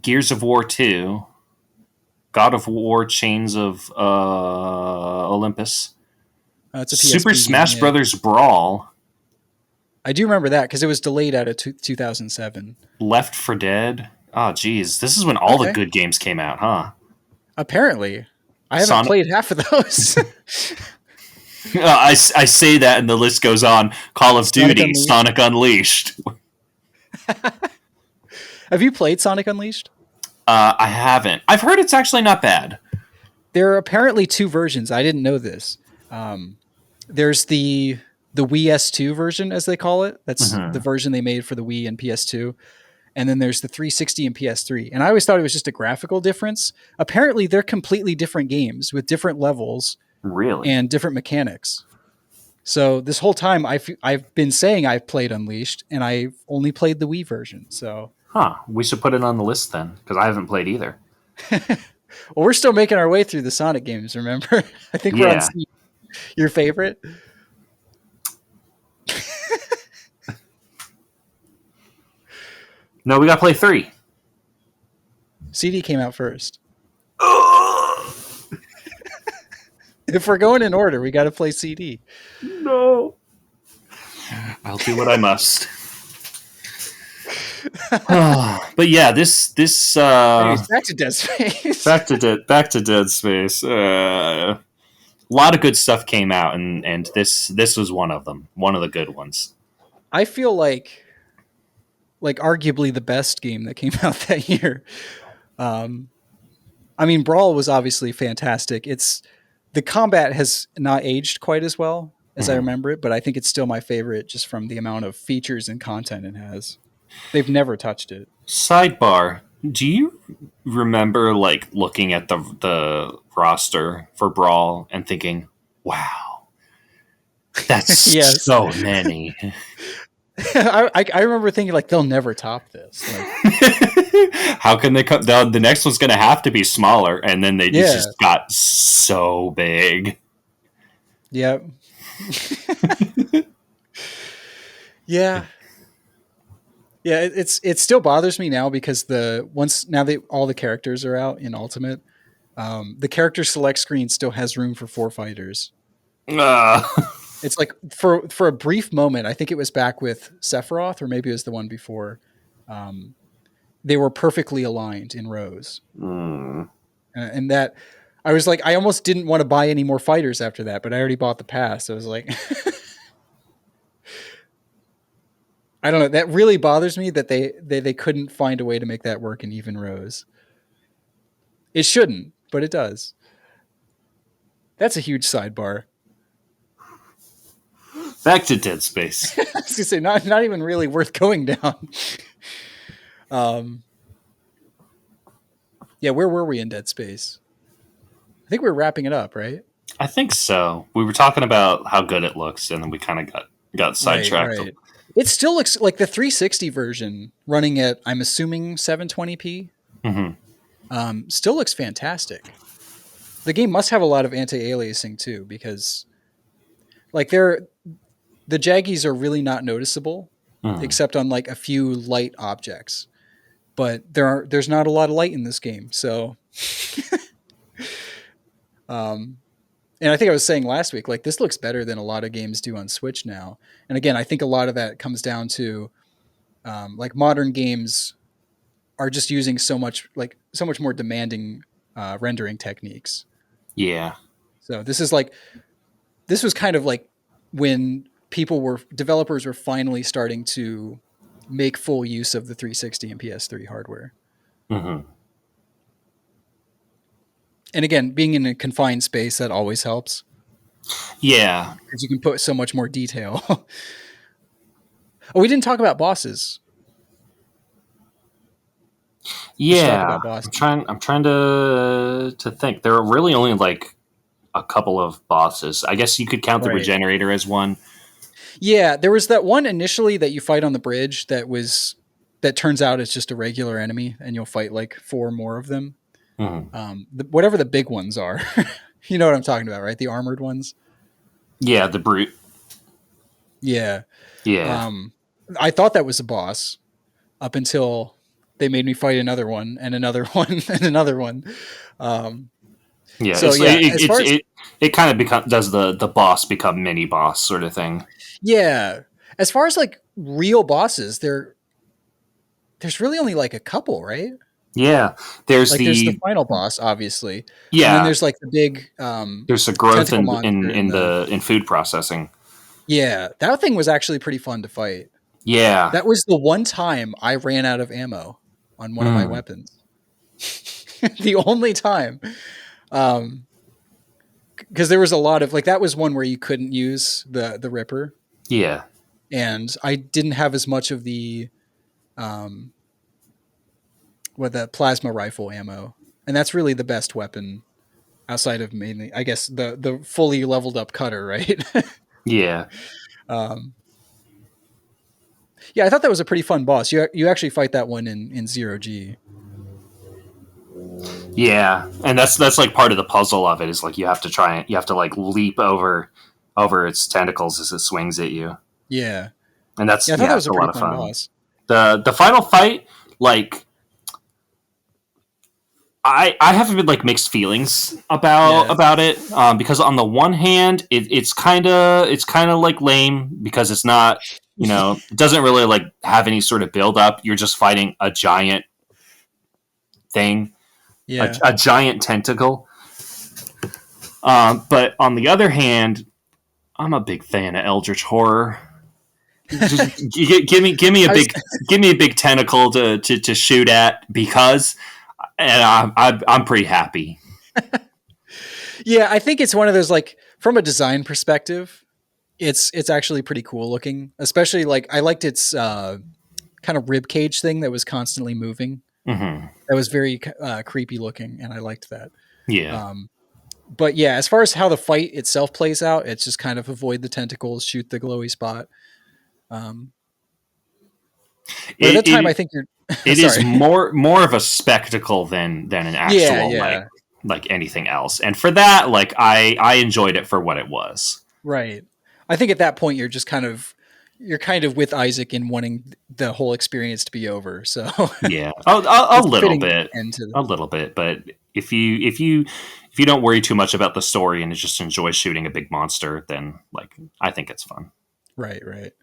S1: Gears of War 2, God of War Chains of Olympus,
S2: It's a
S1: Super
S2: PSP game.
S1: Smash
S2: Yeah,
S1: Brothers Brawl,
S2: I do remember that because it was delayed out of 2007.
S1: Left for Dead. Oh, geez. This is when all the
S2: Okay.
S1: good games came out, huh?
S2: Apparently, I haven't
S1: Sonic.
S2: played half of those.
S1: I say that and the list goes on. Call of
S2: Sonic
S1: Duty,
S2: Unleashed.
S1: Sonic Unleashed.
S2: Have you played Sonic Unleashed?
S1: I haven't. I've heard it's actually not bad.
S2: There are apparently two versions. I didn't know this. Um, there's the Wii S2 version, as they call it. That's the
S1: Hmm.
S2: version they made for the Wii and PS2. And then there's the 360 and PS3. And I always thought it was just a graphical difference. Apparently, they're completely different games with different levels
S1: Really?
S2: and different mechanics. So this whole time, I've been saying I've played Unleashed, and I've only played the Wii version. So,
S1: Huh. We should put it on the list then, because I haven't played either.
S2: well, we're still making our way through the Sonic games. Remember, I think we're on
S1: Yeah.
S2: your favorite.
S1: No, we got to play 3.
S2: CD came out first. If we're going in order, we got to play CD.
S1: No. I'll do what I must. But yeah, this
S2: Anyways, back to Dead Space.
S1: back to Dead Space. A lot of good stuff came out, and this was one of them, one of the good ones.
S2: I feel like arguably the best game that came out that year. Um, I mean, Brawl was obviously fantastic. It's the combat has not aged quite as well as I
S1: Mhm.
S2: remember it, but I think it's still my favorite just from the amount of features and content it has. They've never touched it.
S1: Sidebar: do you remember like looking at the roster for Brawl and thinking, "Wow, that's
S2: Yes.
S1: so many."
S2: I remember thinking like they'll never top this. Like,
S1: How can they come? The next one's going to have to be smaller, and then they
S2: yeah,
S1: just got so big.
S2: yeah, yeah, yeah. It still bothers me now because the once now that all the characters are out in Ultimate, the character select screen still has room for 4 fighters.
S1: Uh,
S2: It's like for a brief moment, I think it was back with Sephiroth, or maybe it was the one before. Um, they were perfectly aligned in rows,
S1: mm.
S2: and that I was like, I almost didn't want to buy any more fighters after that, but I already bought the pass. So I was like, I don't know. That really bothers me that they couldn't find a way to make that work in even rows. It shouldn't, but it does. That's a huge sidebar.
S1: Back to Dead Space.
S2: I was gonna say not even really worth going down. Um, yeah, where were we in Dead Space? I think we were wrapping it up, right?
S1: I think so. We were talking about how good it looks, and then we kind of got
S2: Right,
S1: sidetracked.
S2: right. It still looks like the 360 version running at, I'm assuming, 720p.
S1: Mm-hmm.
S2: Still looks fantastic. The game must have a lot of anti-aliasing too, because like the jaggies are really not noticeable,
S1: Mm.
S2: except on like a few light objects. But there's not a lot of light in this game, so. And I think I was saying last week, like this looks better than a lot of games do on Switch now. And again, I think a lot of that comes down to like modern games are just using so much more demanding rendering techniques.
S1: Yeah.
S2: So this was kind of like when developers were finally starting to make full use of the 360 and PS3 hardware.
S1: Mm-hmm.
S2: And again, being in a confined space, that always helps
S1: Yeah.
S2: because you can put so much more detail. Oh, we didn't talk about bosses. We should talk
S1: Yeah.
S2: about bosses.
S1: I'm trying to think. There are really only like a couple of bosses. I guess you could count the
S2: Right.
S1: Regenerator as one.
S2: Yeah, there was that one initially that you fight on the bridge that turns out it's just a regular enemy, and you'll fight like 4 more of them.
S1: Mm-hmm.
S2: Whatever the big ones are, you know what I'm talking about, right? The armored ones.
S1: Yeah, the Brute.
S2: Yeah.
S1: Yeah.
S2: I thought that was a boss up until they made me fight another one and another one and another one.
S1: Yeah.
S2: So yeah, as far as
S1: it kind of does the boss become mini boss sort of thing.
S2: yeah, as far as like real bosses, there's really only like a couple, right?
S1: Yeah. There's
S2: Like there's the
S1: the
S2: final boss, obviously, and then
S1: yeah.
S2: there's like the big
S1: There's a growth
S2: tentacle monster
S1: in food processing.
S2: yeah, that thing was actually pretty fun to fight.
S1: Yeah.
S2: That was the one time I ran out of ammo on one of my weapons. The only time. Because there was a lot of like that was one where you couldn't use the Ripper,
S1: Yeah.
S2: and I didn't have as much of the the plasma rifle ammo, and that's really the best weapon outside of mainly, I guess, the fully leveled up cutter, right?
S1: Yeah.
S2: Yeah, I thought that was a pretty fun boss. You actually fight that one in 0G.
S1: Yeah. And that's like part of the puzzle of it is like you have to like leap over its tentacles as it swings at you.
S2: Yeah.
S1: And that's
S2: Yeah, I thought that was
S1: it's
S2: a
S1: a lot
S2: pretty
S1: of
S2: fun
S1: fun.
S2: boss.
S1: The final fight, like I have been like mixed feelings about it because on the one hand it's kind of like lame because it's not it doesn't really like have any sort of build up. You're just fighting a giant thing,
S2: Yeah.
S1: a giant tentacle. But on the other hand, I'm a big fan of Eldritch horror. Just give me a big tentacle to shoot at because. And I'm pretty happy.
S2: Yeah, I think it's one of those like from a design perspective, it's actually pretty cool looking. Especially like I liked its kind of rib cage thing that was constantly moving.
S1: Hmm.
S2: That was very creepy looking, and I liked that.
S1: Yeah.
S2: Um, but yeah, as far as how the fight itself plays out, it's just kind of avoid the tentacles, shoot the glowy spot. Um, but at
S1: It,
S2: that time, I
S1: it
S2: think you're
S1: it is
S2: sorry.
S1: more of a spectacle than an
S2: Yeah,
S1: actual
S2: yeah,
S1: like anything else. And for that, like I enjoyed it for what it was.
S2: right. I think at that point you're kind of with Isaac in wanting the whole experience to be over. So
S1: Yeah,
S2: it's a
S1: little
S2: fitting
S1: bit,
S2: end to the
S1: a little bit. But if you don't worry too much about the story and just enjoy shooting a big monster, then like I think it's fun.
S2: right, right.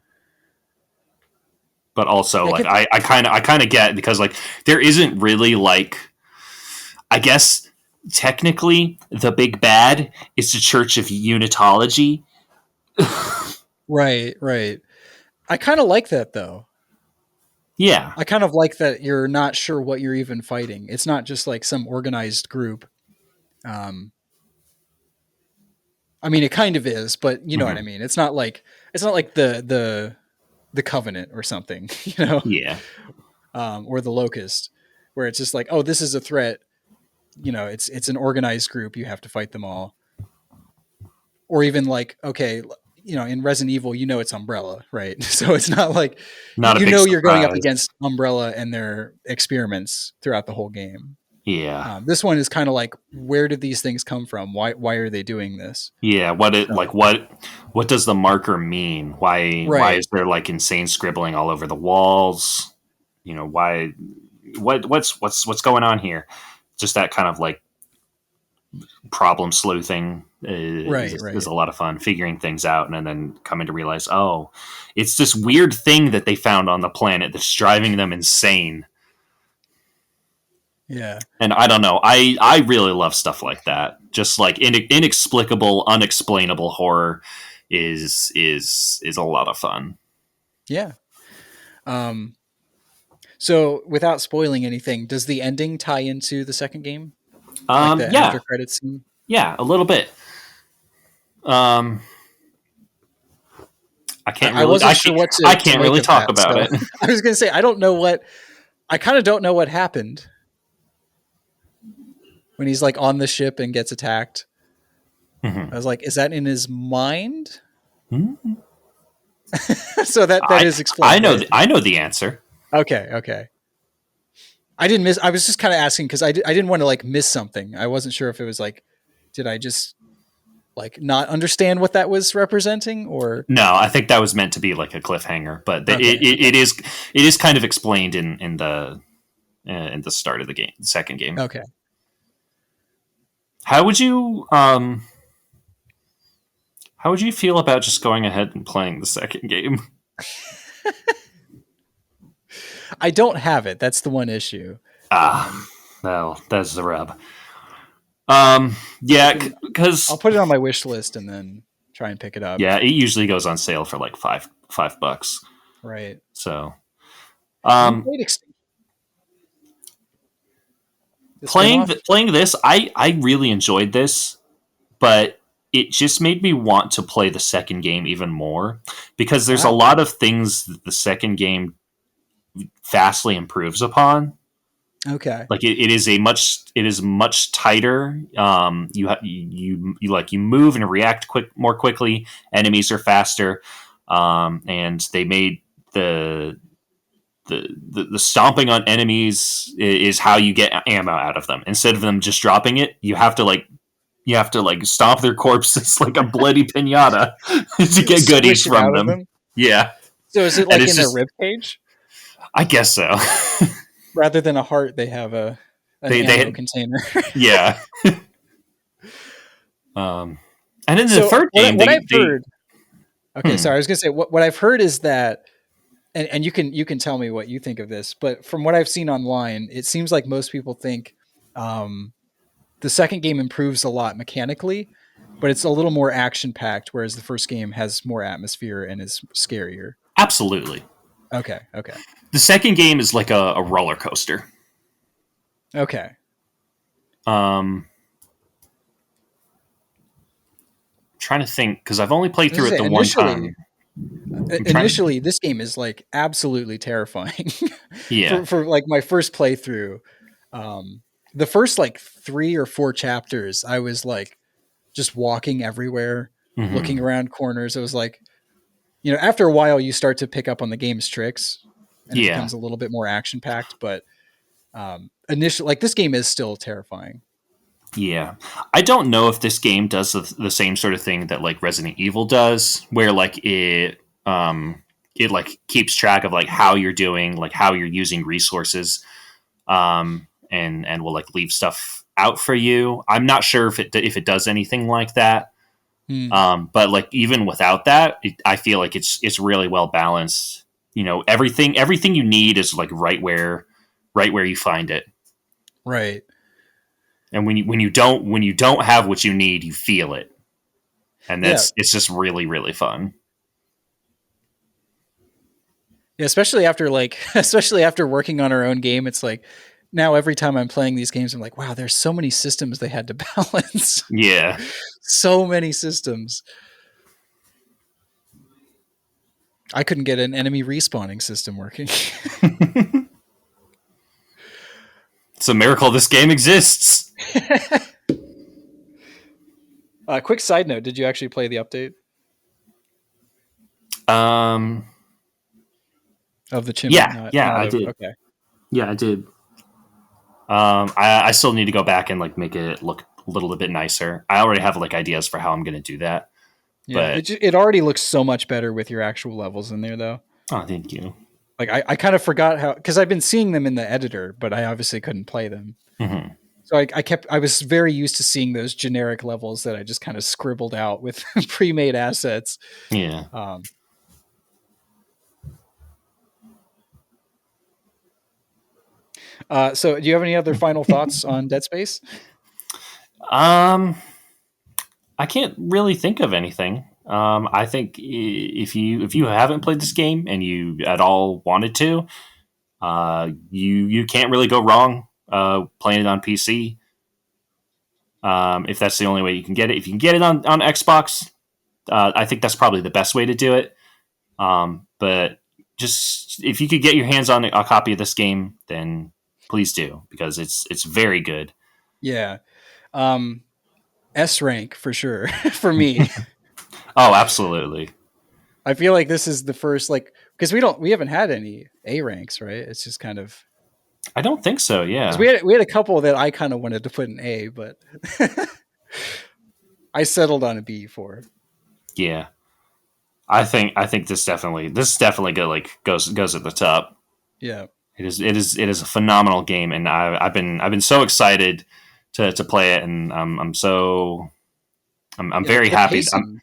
S1: But also,
S2: Yeah,
S1: like I kind of get because like there isn't really like I guess technically the big bad is the Church of Unitology.
S2: right, right. I kind of like that though.
S1: Yeah.
S2: I kind of like that you're not sure what you're even fighting. It's not just like some organized group. Um, I mean, it kind of is, but you know what I
S1: Hmm.
S2: mean. It's not like the Covenant or something, you know,
S1: Yeah.
S2: or the Locust, where it's just like, oh, this is a threat. You know, it's an organized group. You have to fight them all. Or even like, okay, you know, in Resident Evil, you know it's Umbrella, right? So it's not like
S1: Not a
S2: you
S1: big
S2: know you're going up
S1: surprise.
S2: against Umbrella and their experiments throughout the whole game.
S1: Yeah.
S2: This one is kind of like, where did these things come from? Why are they doing this?
S1: Yeah,
S2: So,
S1: what does the marker mean? Why
S2: right,
S1: is there like insane scribbling all over the walls? You know, why what's going on here? Just that kind of like problem sleuthing
S2: right,
S1: is
S2: right.
S1: a lot of fun, figuring things out and then coming to realize, oh, it's this weird thing that they found on the planet that's driving them insane.
S2: Yeah,
S1: And I don't know. I really love stuff like that. Just like inexplicable, unexplainable horror is a lot of fun.
S2: yeah. Um, so without spoiling anything, does the ending tie into the second game? Like the
S1: Yeah,
S2: after credits scene?
S1: yeah, a little bit. Um,
S2: I wasn't sure what
S1: I
S2: to
S1: can't
S2: make
S1: really
S2: of
S1: talk
S2: that.
S1: about
S2: So
S1: it.
S2: I was going to say, I don't know what, I kind of don't know what happened when he's like on the ship and gets attacked. I was like, is that in his mind? So that is explained, right?
S1: I know the answer.
S2: Okay, okay. I didn't miss. I was just kind of asking because I didn't want to like miss something. I wasn't sure if it was like, did I just like not understand what that was representing, or
S1: No, I think that was meant to be like a cliffhanger, but
S2: okay, okay,
S1: it is kind of explained in the start of the game, the second game.
S2: okay.
S1: How would you how would you feel about just going ahead and playing the second game?
S2: I don't have it. That's the one issue.
S1: Ah,
S2: Um,
S1: well, that's the rub.
S2: I
S1: Yeah,
S2: can. I'll
S1: because
S2: put it on my wish list and then try and pick it up.
S1: yeah, it usually goes on sale for like $5.
S2: Right.
S1: So,
S2: Have you
S1: um,
S2: played the spinoff?
S1: playing this, I really enjoyed this, but it just made me want to play the second game even more because there's a
S2: Ah,
S1: lot of things that the second game vastly improves upon.
S2: okay.
S1: Like it is much tighter. You like you move and react more quickly. Enemies are faster, and they made the stomping on enemies is how you get ammo out of them. Instead of them just dropping it, you have to like stomp their corpses like a bloody pinata to get goodies
S2: Squish it
S1: from
S2: out of
S1: them.
S2: them.
S1: Yeah,
S2: So is it
S1: and
S2: like
S1: it's
S2: in their
S1: just
S2: rib cage?
S1: I guess so.
S2: Rather than a heart, they have a an ammo
S1: They
S2: container.
S1: yeah. Um, and in the
S2: So
S1: third game,
S2: what I've
S1: they
S2: heard. Okay,
S1: hmm.
S2: sorry. I was gonna say what I've heard is that, and you can tell me what you think of this, but from what I've seen online, it seems like most people think um, the second game improves a lot mechanically, but it's a little more action packed, whereas the first game has more atmosphere and is scarier.
S1: Absolutely.
S2: Okay, okay,
S1: The second game is like a roller coaster.
S2: okay.
S1: Um, trying to think because I've only played
S2: I was
S1: through
S2: gonna
S1: it
S2: say
S1: the one
S2: initially,
S1: time. I'm trying to.
S2: Initially, this game is like absolutely terrifying
S1: Yeah.
S2: for like my first playthrough. Um, the first like 3 or 4 chapters, I was like just walking everywhere, looking
S1: Hmm.
S2: around corners. It was like, after a while, you start to pick up on the game's tricks, and it
S1: Yeah.
S2: becomes a little bit more action packed. But initially, like this game is still terrifying.
S1: Yeah. I don't know if this game does the same sort of thing that like Resident Evil does, where like it like keeps track of like how you're doing, like how you're using resources, and will like leave stuff out for you. I'm not sure if it does anything like that.
S2: Hmm.
S1: But like even without that, I feel like it's really well balanced. Everything you need is like right where you find it.
S2: Right.
S1: And when you don't have what you need, you feel it, and
S2: Yeah.
S1: it's just really really fun.
S2: Yeah, especially after like especially after working on our own game, it's like now every time I'm playing these games, I'm like, wow, there's so many systems they had to balance.
S1: Yeah.
S2: So many systems. I couldn't get an enemy respawning system working.
S1: It's a miracle this game exists.
S2: Quick side note: did you actually play the update
S1: Um,
S2: of the chimney?
S1: yeah,
S2: Not
S1: yeah,
S2: not
S1: I
S2: of
S1: did.
S2: okay.
S1: Yeah, I did. I still need to go back and like make it look a little bit nicer. I already have like ideas for how I'm going to do that,
S2: Yeah,
S1: but
S2: it already looks so much better with your actual levels in there, though.
S1: oh, thank you.
S2: Like I kind of forgot how because I've been seeing them in the editor, but I obviously couldn't play them.
S1: Hmm.
S2: So I was very used to seeing those generic levels that I just kind of scribbled out with pre-made assets.
S1: Yeah.
S2: Um, so do you have any other final thoughts on Dead Space?
S1: Um, I can't really think of anything. I think if you haven't played this game and you at all wanted to, you can't really go wrong playing it on PC. If that's the only way you can get it, if you can get it on Xbox, I think that's probably the best way to do it. But just if you could get your hands on a copy of this game, then please do because it's very good.
S2: Yeah, um, S rank for sure for me.
S1: Oh, absolutely.
S2: I feel like this is the first like because we haven't had any A ranks, right? It's just kind of
S1: I don't think so.
S2: because
S1: Yeah,
S2: we had a couple that I kind of wanted to put in A, but I settled on a B for.
S1: yeah. I think this definitely goes at the top.
S2: Yeah,
S1: It is a phenomenal game, and I've been so excited to play it, and I'm
S2: yeah.
S1: very
S2: The
S1: happy. I'm
S2: pacing,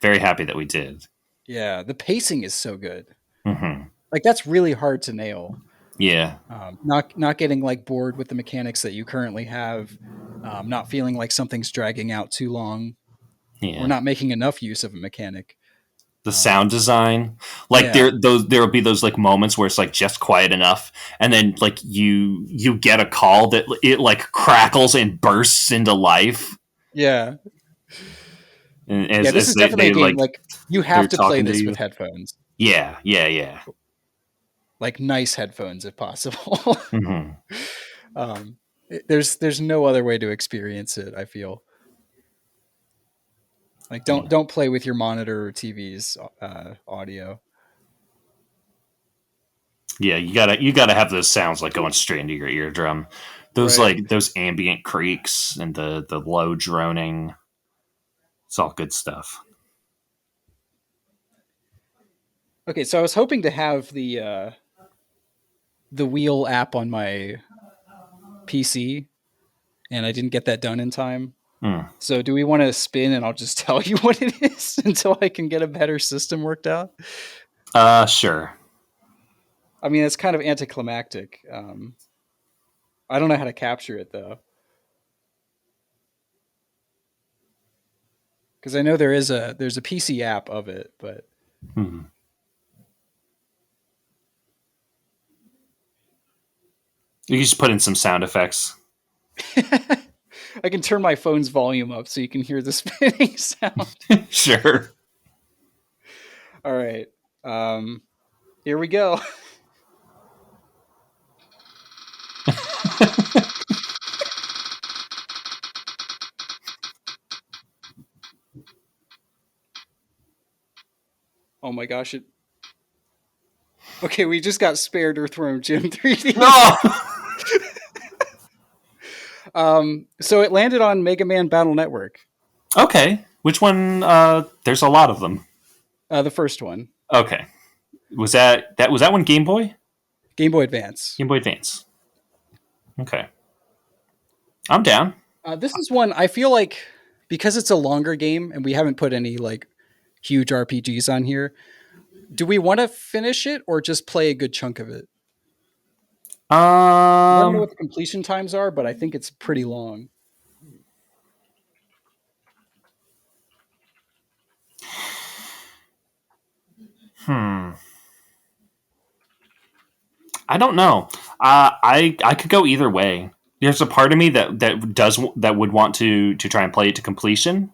S1: very happy that we did.
S2: yeah, the pacing is so good.
S1: Hmm.
S2: Like that's really hard to nail.
S1: Yeah,
S2: Not getting like bored with the mechanics that you currently have, not feeling like something's dragging out too long, or
S1: yeah.
S2: not making enough use of a mechanic.
S1: The
S2: Um,
S1: sound design, like
S2: yeah,
S1: there will be those like moments where it's like just quiet enough, and then like you get a call that it like crackles and bursts into life,
S2: yeah,
S1: and
S2: yeah.
S1: as,
S2: This
S1: as
S2: is definitely a
S1: they
S2: game
S1: like
S2: like you
S1: they're
S2: have to play
S1: talking to
S2: this
S1: you.
S2: with headphones,
S1: Yeah, yeah, yeah.
S2: like nice headphones if possible.
S1: Hmm.
S2: um, there's no other way to experience it. I feel like
S1: Yeah.
S2: don't play with your monitor or TV's audio.
S1: Yeah, you gotta have those sounds like going straight into your eardrum. Those
S2: Right.
S1: like those ambient creaks and the low droning. It's all good stuff.
S2: Okay, so I was hoping to have the wheel app on my PC, and I didn't get that done in time.
S1: Hmm.
S2: So, do we want to spin and I'll just tell you what it is until I can get a better system worked out?
S1: Sure.
S2: I mean, it's kind of anticlimactic. I don't know how to capture it though, because I know there's a PC app of it, but
S1: Hmm. You can just put in some sound effects.
S2: I can turn my phone's volume up so you can hear the spinning sound.
S1: Sure.
S2: All right. Here we go. Oh my gosh! Okay, we just got spared Earthworm Jim 3D.
S1: No.
S2: So it landed on Mega Man Battle Network,
S1: Okay. Which one? There's a lot of them.
S2: the first one,
S1: Okay. Was that one Game Boy?
S2: Game Boy Advance.
S1: Game Boy Advance. Okay. I'm down.
S2: This is one I feel like because it's a longer game and we haven't put any like huge RPGs on here. Do we want to finish it or just play a good chunk of it? I don't know
S1: Um.
S2: what the completion times are, but I think it's pretty long.
S1: Hmm. I don't know. I could go either way. There's a part of me that would want to try and play it to completion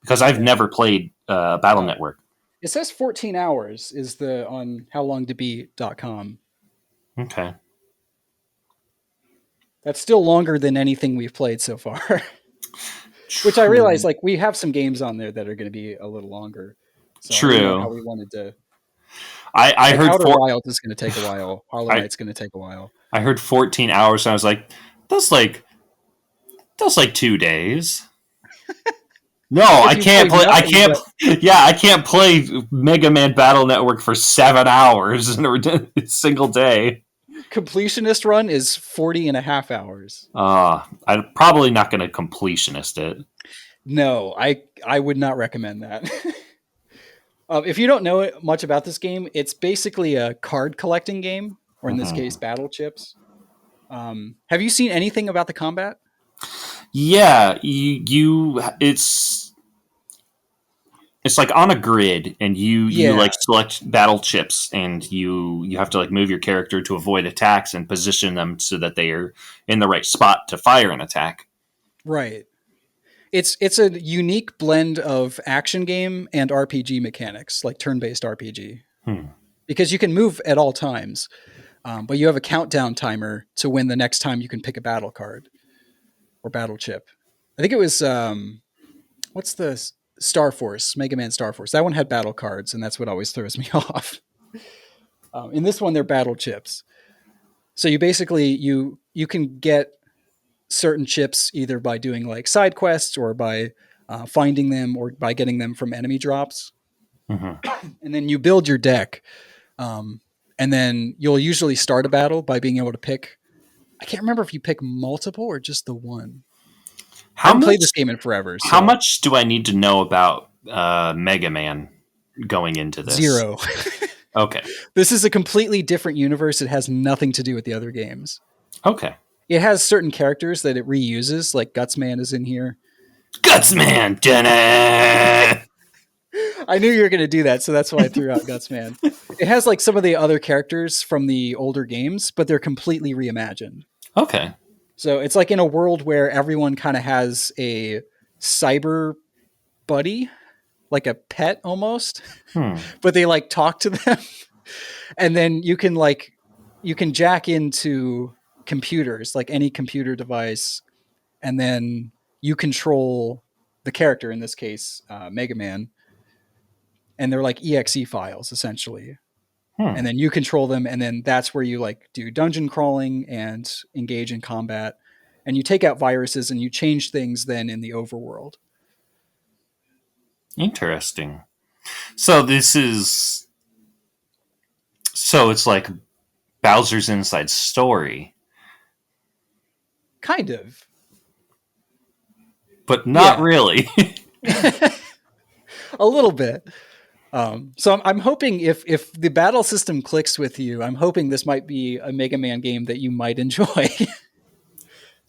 S1: because I've
S2: Okay.
S1: never played Battle
S2: Oh,
S1: Network.
S2: it says 14 hours is the on howlongtobeat.com.
S1: Okay.
S2: That's still longer than anything we've played so far. Which I realize
S1: True.
S2: like we have some games on there that are going to be a little longer. So I didn't know how
S1: True.
S2: we wanted to
S1: I
S2: like
S1: heard
S2: Outer
S1: four.
S2: Wild is going to take a while. Hollow
S1: I
S2: Knight's going to take a while.
S1: I heard 14 hours, and I was like, that's like that's like 2 days. No, I
S2: If you
S1: can't
S2: played
S1: play. I
S2: nothing
S1: can't.
S2: but
S1: Yeah, I can't play Mega Man Battle Network for 7 hours in a single day.
S2: completionist run is 40 and a half hours.
S1: I'm probably not going to completionist it.
S2: No, I would not recommend that. If you don't know much about this game, it's basically a card collecting game, or in this case,
S1: Hmm.
S2: battle chips. Have you seen anything about the combat?
S1: Yeah, it's like on a grid, and you like
S2: Yeah,
S1: select battle chips, and you have to like move your character to avoid attacks and position them so that they are in the right spot to fire an attack.
S2: right. It's a unique blend of action game and RPG mechanics, like turn-based RPG,
S1: Hmm.
S2: because you can move at all times, but you have a countdown timer to when the next time you can pick a battle card or battle chip. I think it was what's the Star Force, Mega Man Star Force. That one had battle cards, and that's what always throws me off. In this one, they're battle chips. So you basically you can get certain chips either by doing like side quests or by finding them or by getting them from enemy drops,
S1: Hmm.
S2: and then you build your deck. Um, and then you'll usually start a battle by being able to pick. I can't remember if you pick multiple or just the one. I
S1: How
S2: haven't played
S1: much?
S2: this game in forever,
S1: How
S2: so
S1: much do I need to know about Mega Man going into this?
S2: zero.
S1: Okay.
S2: This is a completely different universe. It has nothing to do with the other games.
S1: Okay.
S2: It has certain characters that it reuses, like Gutsman is in here.
S1: Gutsman. Da-na!
S2: I knew you were going to do that, so that's why I threw out Gutsman. It has like some of the other characters from the older games, but they're completely reimagined.
S1: Okay.
S2: So it's like in a world where everyone kind of has a cyber buddy, like a pet almost,
S1: Hmm.
S2: but they like talk to them. And then you can jack into computers, like any computer device, and then you control the character, in this case, Mega Man, and they're like exe files essentially.
S1: Hmm.
S2: And then you control them, and then that's where you like do dungeon crawling and engage in combat, and you take out viruses and you change things then in the overworld.
S1: Interesting. So this is so it's like Bowser's Inside Story,
S2: Kind of.
S1: but not
S2: Yeah.
S1: really.
S2: A little bit. So I'm hoping if the battle system clicks with you, I'm hoping this might be a Mega Man game that you might enjoy.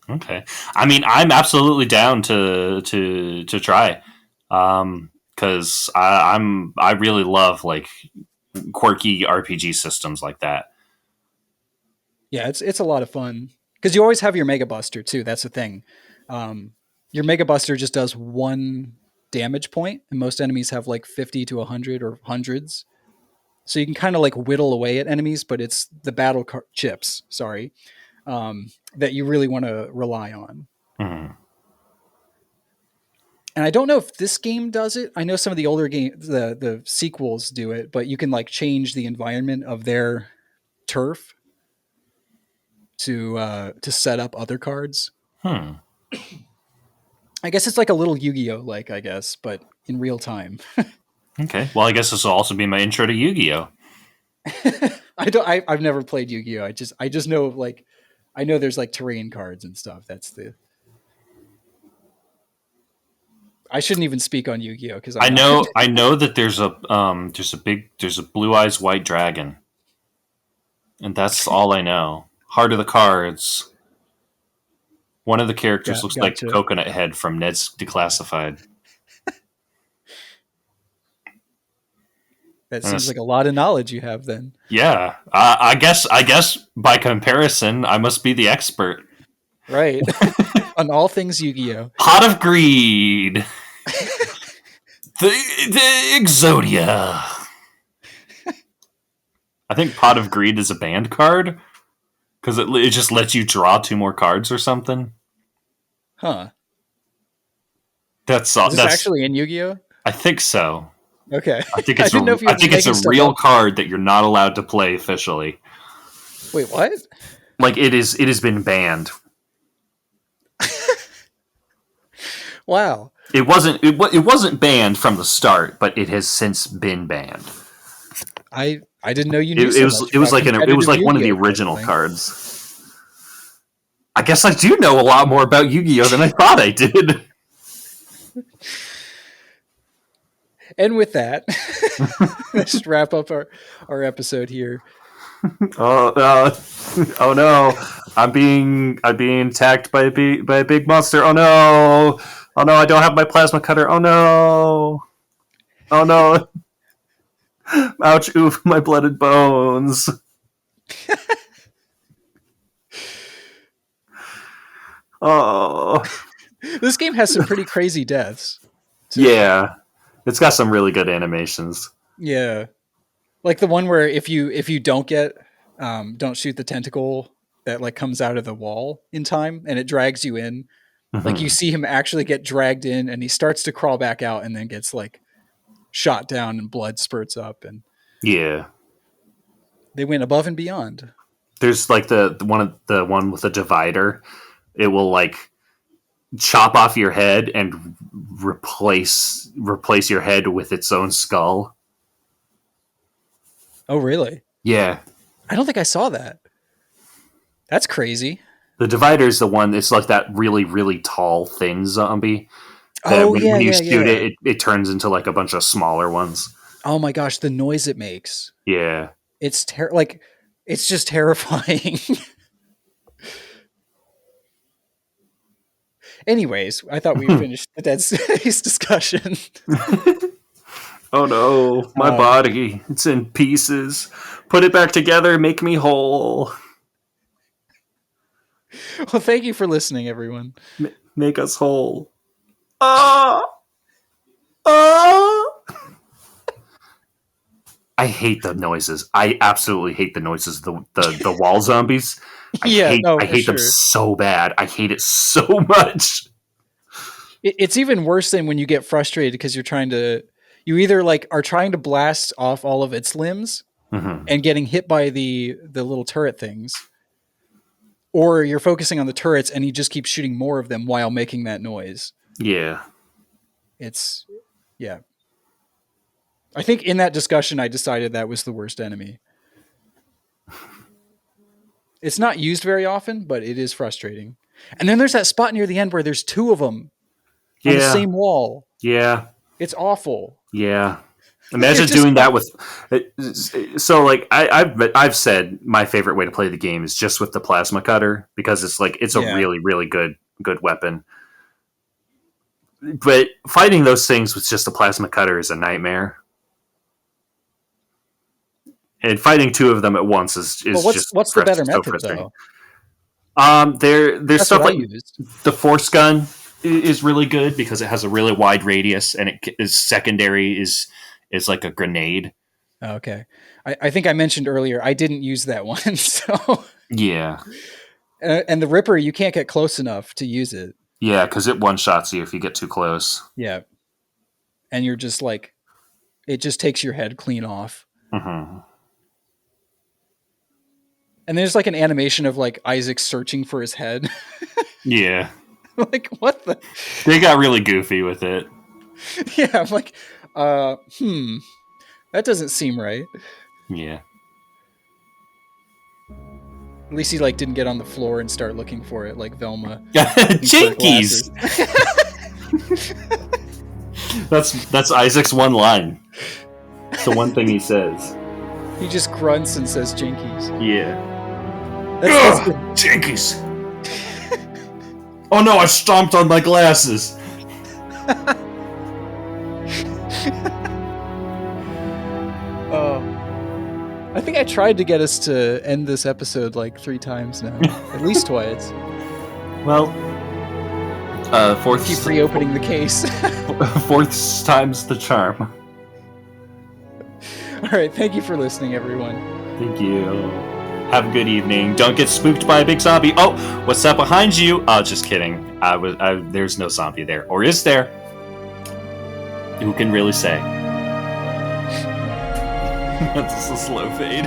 S1: Okay. I mean, I'm absolutely down to try. Because I really love like quirky RPG systems like that.
S2: Yeah, it's a lot of fun because you always have your Mega Buster too. That's the thing. Um, your Mega Buster just does one damage point, and most enemies have like 50 to 100 or hundreds. so you can kind of like whittle away at enemies, but it's the chips, sorry, that you really want to rely on.
S1: Hmm.
S2: And I don't know if this game does it. I know some of the older games, the sequels do it, but you can like change the environment of their turf to set up other cards.
S1: Hmm.
S2: I guess it's like a little Yu-Gi-Oh, like I guess, but in real time.
S1: Okay. Well, I guess this will also be my intro to Yu-Gi-Oh.
S2: I've never played Yu-Gi-Oh. I just know like I know there's like terrain cards and stuff. I shouldn't even speak on Yu-Gi-Oh because I'm not.
S1: I know that there's a blue eyes white dragon, and that's all I know. Heart of the cards. One of the characters looks like
S2: Gotcha.
S1: Coconut Head from Ned's Declassified.
S2: That
S1: And
S2: seems like a lot of knowledge you have then.
S1: yeah, I guess by comparison, I must be the expert.
S2: Right. On all things Yu-Gi-Oh.
S1: Pot of Greed. The Exodia. I think Pot of Greed is a banned card because it just lets you draw 2 more cards or something.
S2: Huh.
S1: That's
S2: Is this
S1: that's.
S2: actually in Yu-Gi-Oh?
S1: I think so.
S2: Okay.
S1: I think
S2: I
S1: it's
S2: didn't know if you were
S1: I think
S2: just
S1: it's a
S2: making stuff
S1: real
S2: up.
S1: card that you're not allowed to play officially.
S2: Wait, what?
S1: Like it has been banned.
S2: Wow.
S1: It wasn't banned from the start, but it has since been banned.
S2: I didn't know you knew
S1: It
S2: so
S1: was
S2: much
S1: it was
S2: about
S1: like it was like
S2: competitive
S1: one of the
S2: Yu-Gi-Oh
S1: original
S2: thing.
S1: cards. I guess I do know a lot more about Yu-Gi-Oh than I thought I did.
S2: And with that, let's wrap up our episode here.
S1: Oh no! I'm being attacked by a big monster. Oh no! Oh no! I don't have my plasma cutter. Oh no! Oh no! Ouch! Oof! My blooded bones. Oh
S2: This game has some pretty crazy deaths, too.
S1: yeah, it's got some really good animations.
S2: Yeah. Like the one where if you don't shoot the tentacle that like comes out of the wall in time and it drags you in. Like you
S1: Mhm.
S2: see him actually get dragged in and he starts to crawl back out and then gets like shot down and blood spurts up and
S1: Yeah,
S2: they went above and beyond.
S1: there's like the one with the divider. It will like chop off your head and replace your head with its own skull.
S2: Oh, really?
S1: Yeah,
S2: I don't think I saw that. That's crazy.
S1: the divider is the one. It's like that really really tall thin zombie that
S2: Oh, yeah,
S1: when you
S2: yeah,
S1: shoot
S2: yeah.
S1: it turns into like a bunch of smaller ones.
S2: Oh my gosh, the noise it makes.
S1: Yeah.
S2: Like it's just terrifying. Anyways, I thought we finished the Dead Space discussion.
S1: Oh no, my body. It's in pieces. Put it back together, make me whole.
S2: Well, thank you for listening, everyone.
S1: Make us whole. Ah! Ah! I hate the noises. I absolutely hate the noises of the wall zombies.
S2: Yeah, no,
S1: I
S2: for
S1: hate them
S2: sure.
S1: so bad. I hate it so much.
S2: It's even worse than when you get frustrated because you either like are trying to blast off all of its limbs
S1: Mm-hmm.
S2: and getting hit by the little turret things, or you're focusing on the turrets and you just keep shooting more of them while making that noise.
S1: Yeah.
S2: It's yeah. I think in that discussion I decided that was the worst enemy. It's not used very often, but it is frustrating. And then there's that spot near the end where there's 2 of them on the
S1: Yeah.
S2: same wall.
S1: Yeah.
S2: It's awful.
S1: Yeah.
S2: You're
S1: Imagine
S2: just
S1: doing that with. So, like, I've said my favorite way to play the game is just with the plasma cutter because it's a
S2: Yeah.
S1: really really good weapon. But fighting those things with just a plasma cutter is a nightmare. And fighting 2 of them at once is
S2: Well,
S1: just
S2: what's the better
S1: so
S2: method
S1: frustrating.
S2: though?
S1: There's
S2: That's
S1: stuff
S2: what I
S1: like
S2: used.
S1: the force gun is really good because it has a really wide radius and it is secondary is like a grenade.
S2: Okay. I think I mentioned earlier I didn't use that one. So
S1: Yeah.
S2: and the Ripper, you can't get close enough to use it.
S1: Yeah, because it one-shots you if you get too close.
S2: Yeah. And you're just like, it just takes your head clean off.
S1: Mm-hmm.
S2: And there's like an animation of like Isaac searching for his head.
S1: Yeah.
S2: Like, what the?
S1: They got really goofy with it.
S2: Yeah, I'm like, that doesn't seem right.
S1: Yeah.
S2: At least he like didn't get on the floor and start looking for it like Velma looking for her
S1: Jinkies!
S2: glasses.
S1: That's Isaac's one line. It's the one thing he says.
S2: He just grunts and says Jinkies.
S1: Yeah.
S2: That's the,
S1: Jinkies! Oh no, I stomped on my glasses!
S2: I think I tried to get us to end this episode like 3 times now. At least twice.
S1: Well, fourth.
S2: Keep reopening the case.
S1: Fourth time's the charm.
S2: All right, thank you for listening, everyone.
S1: Thank you. Have a good evening. Don't get spooked by a big zombie. Oh, what's that behind you? Oh, just kidding. There's no zombie there. Or is there? Who can really say? That's a slow fade.